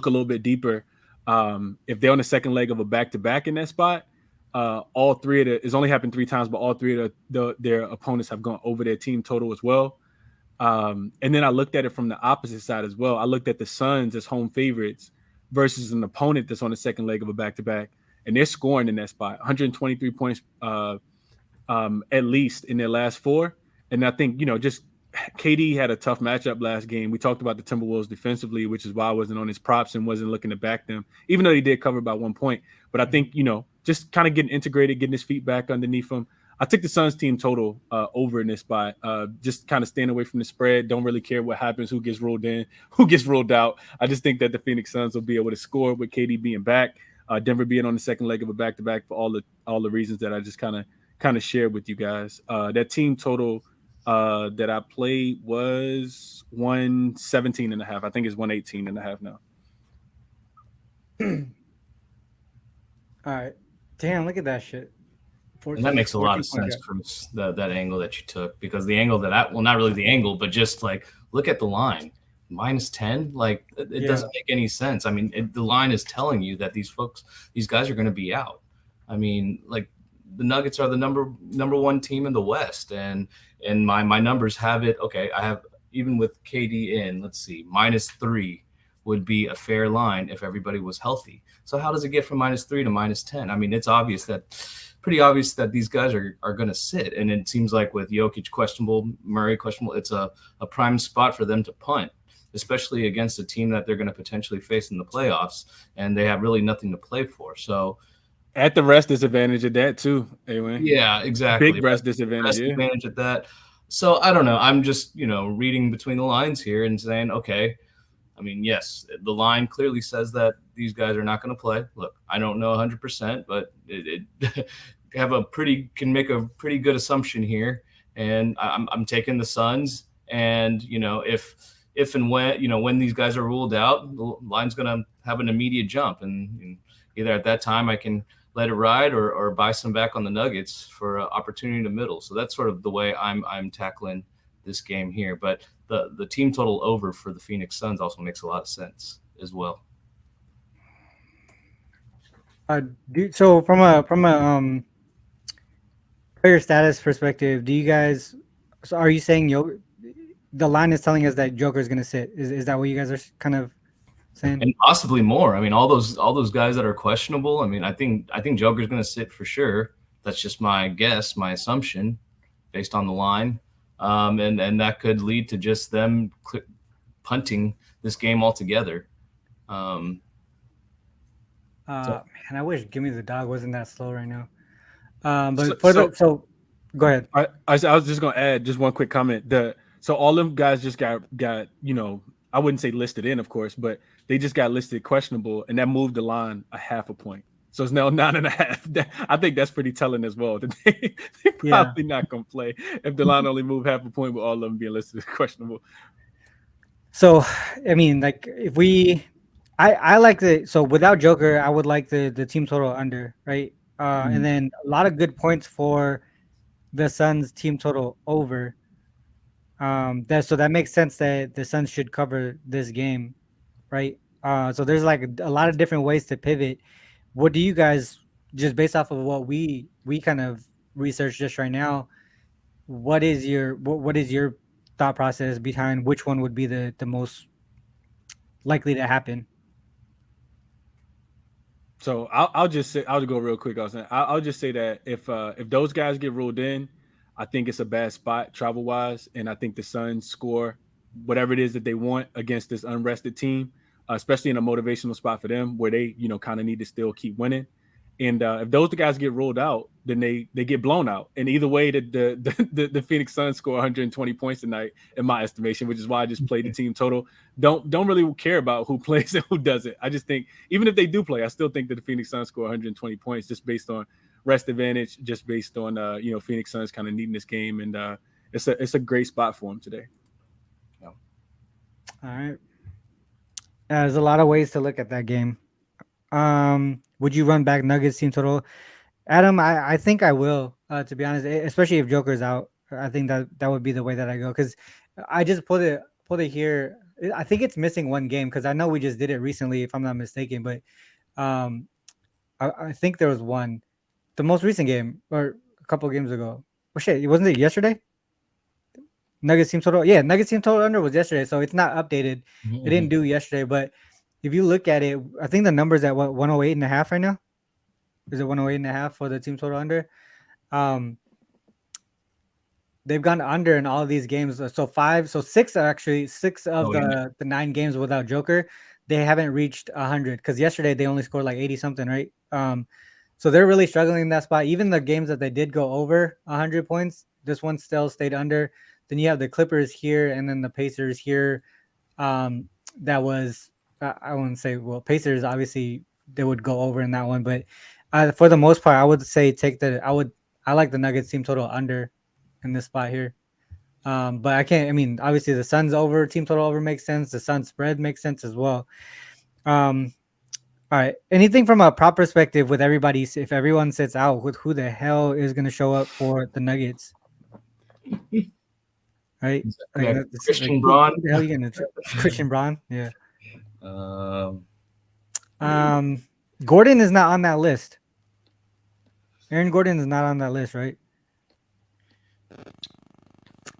little bit deeper, if they're on the second leg of a back-to-back in that spot, all 3 of it's only happened 3 times, but all 3 of their opponents have gone over their team total as well. And then I looked at it from the opposite side as well. I looked at the Suns as home favorites versus an opponent that's on the second leg of a back-to-back, and they're scoring in that spot, 123 points at least in their last 4. And I think, just KD had a tough matchup last game. We talked about the Timberwolves defensively, which is why I wasn't on his props and wasn't looking to back them, even though he did cover by 1 point. But I think, just kind of getting integrated, getting his feet back underneath him. I took the Suns team total over in this spot. Just kind of staying away from the spread. Don't really care what happens, who gets ruled in, who gets ruled out. I just think that the Phoenix Suns will be able to score with KD being back. Denver being on the second leg of a back-to-back for all the reasons that I just kind of shared with you guys. That team total that I played was 117.5. I think it's 118.5 now. All right. Damn, look at that shit. And that makes a lot of sense, Chris, that angle that you took, because the angle not really the angle, but just like look at the line. -10, like it doesn't make any sense. I mean, the line is telling you that these guys are going to be out. I mean, like the Nuggets are the number one team in the West, and my numbers have it. Okay, I have, even with KD in, let's see, -3 would be a fair line if everybody was healthy. So how does it get from -3 to -10? I mean, it's pretty obvious that these guys are going to sit, and it seems like with Jokic questionable, Murray questionable, it's a prime spot for them to punt, especially against a team that they're going to potentially face in the playoffs, and they have really nothing to play for. So at the rest disadvantage of that too, anyway. Yeah, exactly. Big rest disadvantage. Advantage at that. So I don't know. I'm just, reading between the lines here and saying, okay, I mean, yes, the line clearly says that these guys are not going to play. Look, I don't know 100%, but it can make a pretty good assumption here. And I'm taking the Suns, and, if and when these guys are ruled out, the line's going to have an immediate jump, and either at that time I can let it ride or buy some back on the Nuggets for opportunity in the middle. So that's sort of the way I'm tackling this game here. But the team total over for the Phoenix Suns also makes a lot of sense as well. So from a player status perspective, are you saying the line is telling us that Joker is going to sit? Is that what you guys are kind of saying? And possibly more. I mean, all those guys that are questionable. I mean, I think Joker's going to sit for sure. That's just my guess, my assumption, based on the line, and that could lead to just them punting this game altogether. Man, I wish Gimme the Dog wasn't that slow right now. So go ahead. I was just gonna add just one quick comment. So all them guys just got I wouldn't say listed in, of course, but they just got listed questionable, and that moved the line a half a point. So it's now 9.5. I think that's pretty telling as well. They're probably not gonna play if the line only moved half a point with all of them being listed as questionable. So I mean, like I like so without Joker, I would like the team total under, right? And then a lot of good points for the Suns team total over. So that makes sense that the Suns should cover this game, right? So there's like a lot of different ways to pivot. What do you guys, just based off of what we kind of researched just right now, what is your thought process behind which one would be the most likely to happen? So I'll just say, I'll go real quick. I'll just say that if those guys get ruled in, I think it's a bad spot travel wise, and I think the Suns score whatever it is that they want against this unrested team, especially in a motivational spot for them where they kind of need to still keep winning. And if those guys get ruled out, then they get blown out. And either way, the Phoenix Suns score 120 points tonight, in my estimation, which is why I just played the team total. Don't really care about who plays and who doesn't. I just think even if they do play, I still think that the Phoenix Suns score 120 points just based on rest advantage, just based on Phoenix Suns kind of needing this game, and it's a great spot for them today. Yeah. All right. There's a lot of ways to look at that game. Would you run back Nuggets team total? Adam, I think I will, to be honest, especially if Joker's out. I think that would be the way that I go, because I just pulled it here. I think it's missing one game, because I know we just did it recently, if I'm not mistaken, but I think there was one. The most recent game, or a couple of games ago. Oh shit, wasn't it yesterday? Nuggets team total. Yeah, Nuggets team total under was yesterday, so it's not updated. It didn't do yesterday, but if you look at it, I think the number's at 108.5 right now. Is it 108.5 for the team total under? they've gone under in all of these games. So six actually, six of Oh, yeah. the 9 games without Joker, they haven't reached 100. Because yesterday they only scored like 80 something, right? So they're really struggling in that spot. Even the games that they did go over 100 points, this one still stayed under. Then you have the Clippers here, and then the Pacers here. That was I wouldn't say, well, Pacers obviously they would go over in that one, but for the most part, I would say I like the Nuggets team total under in this spot here. But I can't. I mean, obviously the Suns over team total over makes sense. The Suns spread makes sense as well. All right. Anything from a prop perspective with everybody? If everyone sits out, with who the hell is going to show up for the Nuggets? Right. Yeah, Christian Braun. Who the hell are you going to Christian Braun? Yeah. Gordon is not on that list. Aaron Gordon is not on that list, right?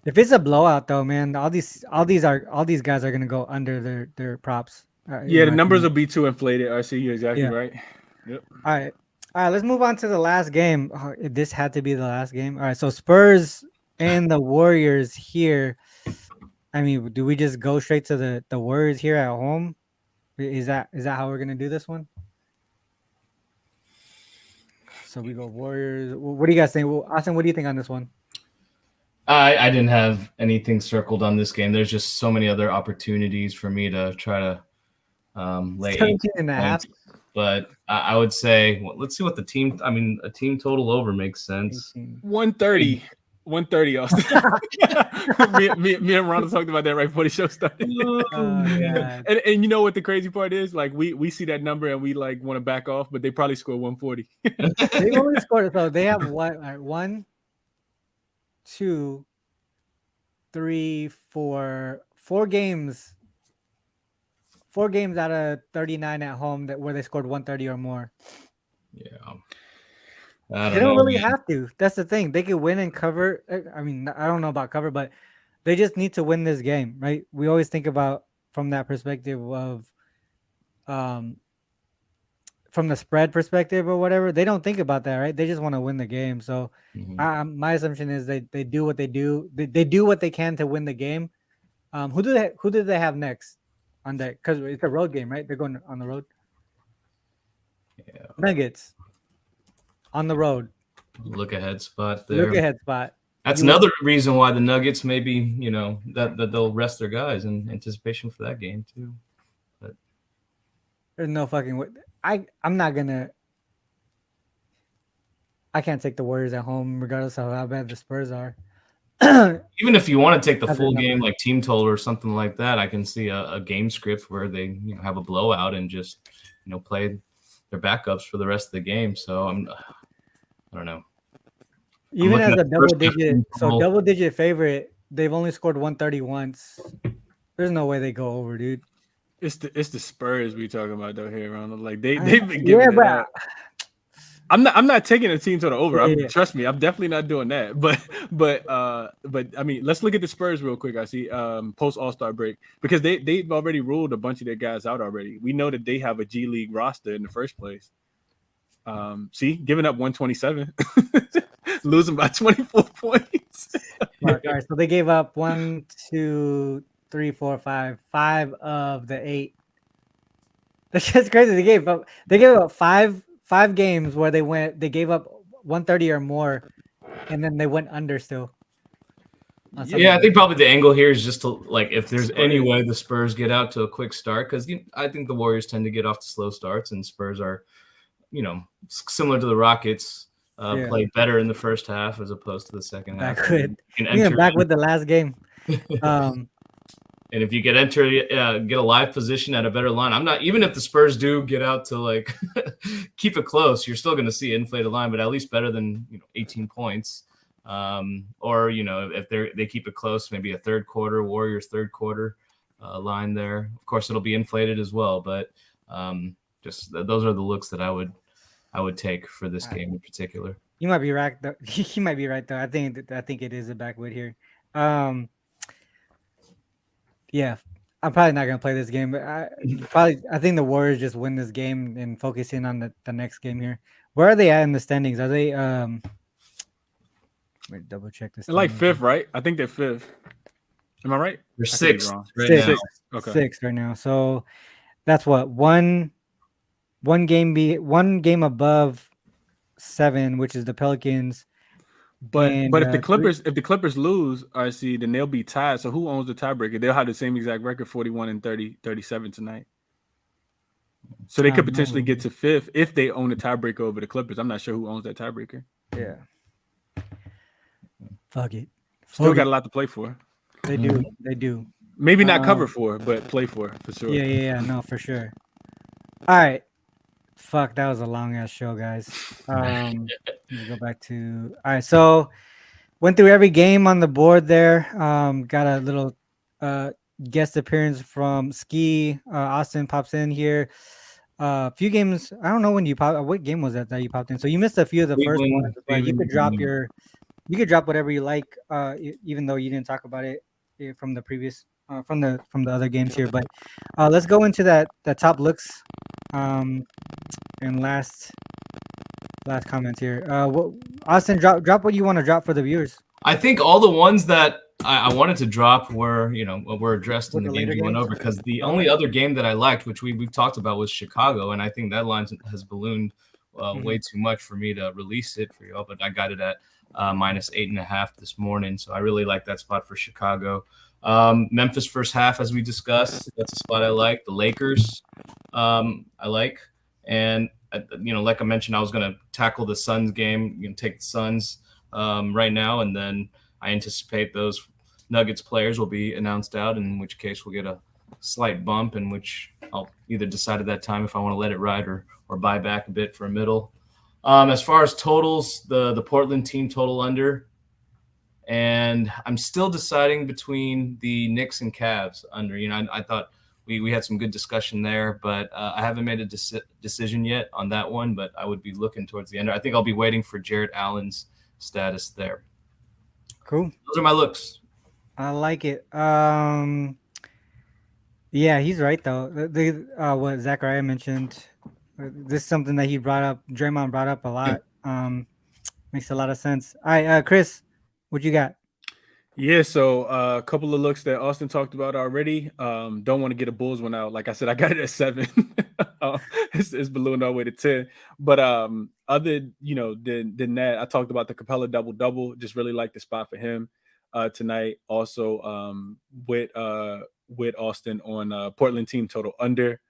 If it's a blowout, though, man, all these guys are gonna go under their props. Yeah, the numbers will be too inflated. I see you exactly right. Yep. All right. Let's move on to the last game. This had to be the last game. All right. So Spurs and the Warriors here. I mean, do we just go straight to the Warriors here at home? Is that how we're gonna do this one? So we go Warriors. What do you guys think? Well, Austin, what do you think on this one? I didn't have anything circled on this game. There's just so many other opportunities for me to try to lay 17.5. But I would say, well, let's see what the team. I mean, a team total over makes sense. 130. 130, Austin. me and Ronald talked about that right before the show started. And you know what the crazy part is? Like we see that number and we like want to back off, but they probably score 140. They only scored, so they have what? Right, 1, 2, 3, 4 games. 4 games out of 39 at home where they scored 130 or more. Yeah. They don't really have to. That's the thing. They could win and cover. I mean, I don't know about cover, but they just need to win this game, right? We always think about from that perspective of, from the spread perspective or whatever. They don't think about that, right? They just want to win the game. So, my assumption is they do what they do. They do what they can to win the game. Who do they have next on that? Because it's a road game, right? They're going on the road. Yeah. Nuggets. On the road. Look ahead spot there. Look ahead spot. That's another reason why the Nuggets maybe, that they'll rest their guys in anticipation for that game too. But there's no fucking way. I'm not gonna. I can't take the Warriors at home, regardless of how bad the Spurs are. Even if you want to take the full game, like team total or something like that, I can see a game script where they have a blowout and just play their backups for the rest of the game. So I don't know. Even as a double digit favorite, they've only scored 130 once. There's no way they go over, dude. It's the Spurs we talking about though here, Ronald. Like they've been giving it up. I'm not taking a team total over. Trust me, I'm definitely not doing that. But I mean, let's look at the Spurs real quick. I see post All-Star break, because they've already ruled a bunch of their guys out already. We know that they have a G League roster in the first place. See, giving up 127, losing by 24 points. All right, so they gave up 1, 2, 3, 4, 5 of the 8. That's just crazy. They gave up five games where they gave up 130 or more, and then they went under still. Yeah, I think probably the angle here is just to, like, if there's any way the Spurs get out to a quick start, because I think the Warriors tend to get off to slow starts, and Spurs are, similar to the Rockets, play better in the first half as opposed to the second half. Back with the last game. And if you get a live position at a better line, I'm not, even if the Spurs do get out to like keep it close, you're still going to see an inflated line, but at least better than 18 points. Or if they keep it close, maybe a third quarter Warriors third quarter line there. Of course, it'll be inflated as well, but just those are the looks that I would take for this game in particular. You might be right though. He might be right though. I think it is a backwood here. Yeah, I'm probably not gonna play this game, but I think the Warriors just win this game and focus in on the next game here. Where are they at in the standings? Are they Let me double check this. They're like fifth, right? I think they're fifth. Am I right? They're I could be sixth wrong. right Sixth. now. Sixth. Okay. Sixth right now. So that's what one game above 7, which is the Pelicans. But And, if the Clippers lose, RC, then they'll be tied. So who owns the tiebreaker? They'll have the same exact record, 41 and 37 tonight. So they could potentially get to fifth if they own the tiebreaker over the Clippers. I'm not sure who owns that tiebreaker. Yeah. Fuck it. Still got a lot to play for. They do. They do. Maybe not cover for, but play for sure. Yeah. No, for sure. All right. Fuck, that was a long ass show, guys. Let me go back to. All right, so went through every game on the board there. Got a little guest appearance from Ski. Austin pops in here. A few games. I don't know when you popped. What game was that you popped in? So you missed a few of the first ones, but you could drop you could drop whatever you like, even though you didn't talk about it from the previous from the other games here. But let's go into that top looks. And last comments here. Austin, drop what you want to drop for the viewers. I think all the ones that I wanted to drop were addressed in the games we went over, because the only other game that I liked, which we've talked about, was Chicago, and I think that line has ballooned way too much for me to release it for y'all. But I got it at minus 8.5 this morning, so I really like that spot for Chicago. Memphis first half, as we discussed, that's a spot I like. The Lakers, I like, and like I mentioned, I was going to tackle the Suns game. Take the Suns right now, and then I anticipate those Nuggets players will be announced out, in which case we'll get a slight bump, in which I'll either decide at that time if I want to let it ride or buy back a bit for a middle. As far as totals, the Portland team total under, and I'm still deciding between the Knicks and Cavs under. I thought we had some good discussion there, but I haven't made a decision yet on that one, but I would be looking towards the under. I think I'll be waiting for Jarrett Allen's status there. Cool. Those are my looks. I like it. Yeah, he's right though. What Zachariah mentioned, this is something that he brought up. Draymond brought up a lot. Makes a lot of sense. All right, Chris, what you got? Yeah, so a couple of looks that Austin talked about already. Don't want to get a Bulls one out. Like I said, I got it at 7. It's ballooned all the way to 10. But other, than that, I talked about the Capella double-double. Just really like the spot for him tonight. Also with Austin on Portland team total under.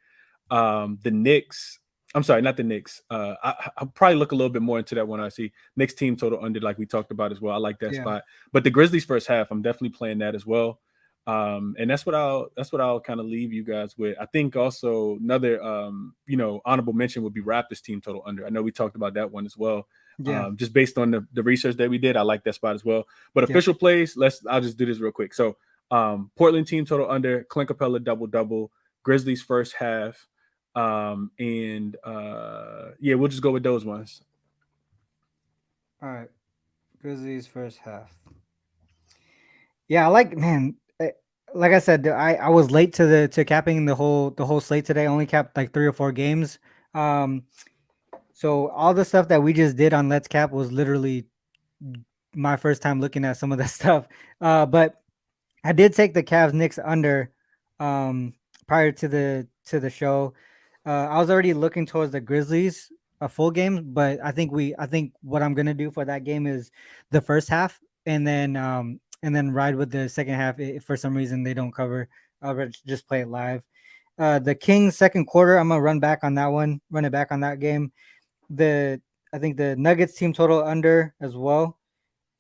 The Knicks. I'm sorry, not the Knicks. I'll probably look a little bit more into that one. I see Knicks team total under, like we talked about as well. I like that spot. But the Grizzlies first half, I'm definitely playing that as well. And that's what I'll kind of leave you guys with. I think also another honorable mention would be Raptors team total under. I know we talked about that one as well. Yeah. Just based on the research that we did, I like that spot as well. But official plays, I'll just do this real quick. So Portland team total under, Clint Capella double-double, Grizzlies first half. We'll just go with those ones. All right, Grizzlies first half. Yeah, I like, man. Like I said, I was late to capping the whole slate today. I only capped like 3 or 4 games. So all the stuff that we just did on Let's Cap was literally my first time looking at some of that stuff. But I did take the Cavs Knicks under prior to the show. I was already looking towards the Grizzlies a full game, but I think what I'm gonna do for that game is the first half, and then ride with the second half. If for some reason they don't cover, I'll just play it live. The Kings second quarter, I'm gonna run it back on that game. I think the Nuggets team total under as well.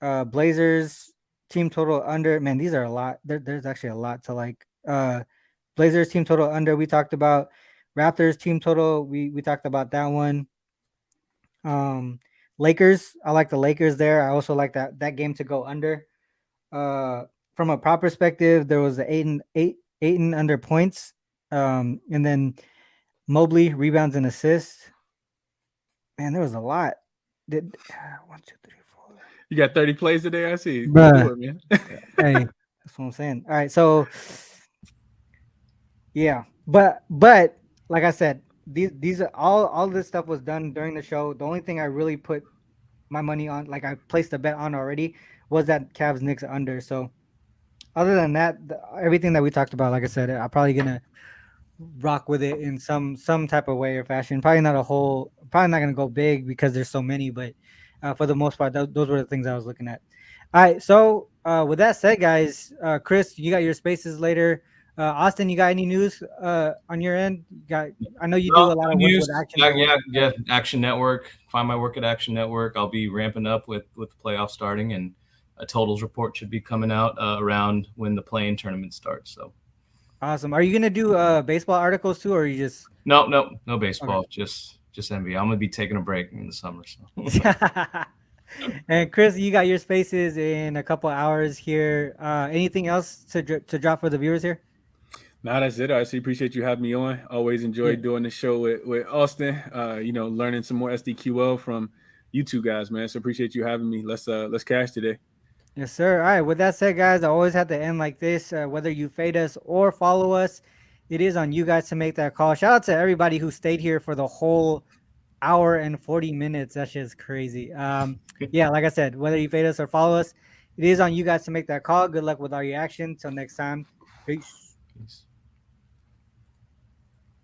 Blazers team total under. Man, these are a lot. There's actually a lot to like. Blazers team total under. We talked about. Raptors team total. We talked about that one. Lakers. I like the Lakers there. I also like that game to go under. From a prop perspective, there was the Ayton under points. And then Mobley rebounds and assists. Man, there was a lot. 1, 2, 3, 4. You got 30 plays today, I see. Bruh. It, man. Hey, that's what I'm saying. All right, so yeah, but like I said, these are all this stuff was done during the show. The only thing I really put my money on, like I placed a bet on already, was that Cavs Knicks under. So other than that, everything that we talked about, like I said, I'm probably gonna rock with it in some type of way or fashion. Probably not gonna go big because there's so many, but for the most part, those were the things I was looking at. All right, so with that said, guys, Chris, you got your spaces later. Austin, you got any news on your end? I know you do a lot of work with Action Network. Yeah, Action Network. Find my work at Action Network. I'll be ramping up with the playoffs starting, and a totals report should be coming out around when the play-in tournament starts. So awesome. Are you gonna do baseball articles too, or are you just no baseball, okay. just NBA. I'm gonna be taking a break in the summer. So. And Chris, you got your spaces in a couple hours here. Anything else to drop for the viewers here? No, that's it. I actually appreciate you having me on. Always enjoyed doing the show with Austin. Learning some more SDQL from you two guys, man. So appreciate you having me. Let's cash today. Yes, sir. All right. With that said, guys, I always have to end like this. Whether you fade us or follow us, it is on you guys to make that call. Shout out to everybody who stayed here for the whole hour and 40 minutes. That's just crazy. Yeah, like I said, whether you fade us or follow us, it is on you guys to make that call. Good luck with all your action. Till next time. Peace.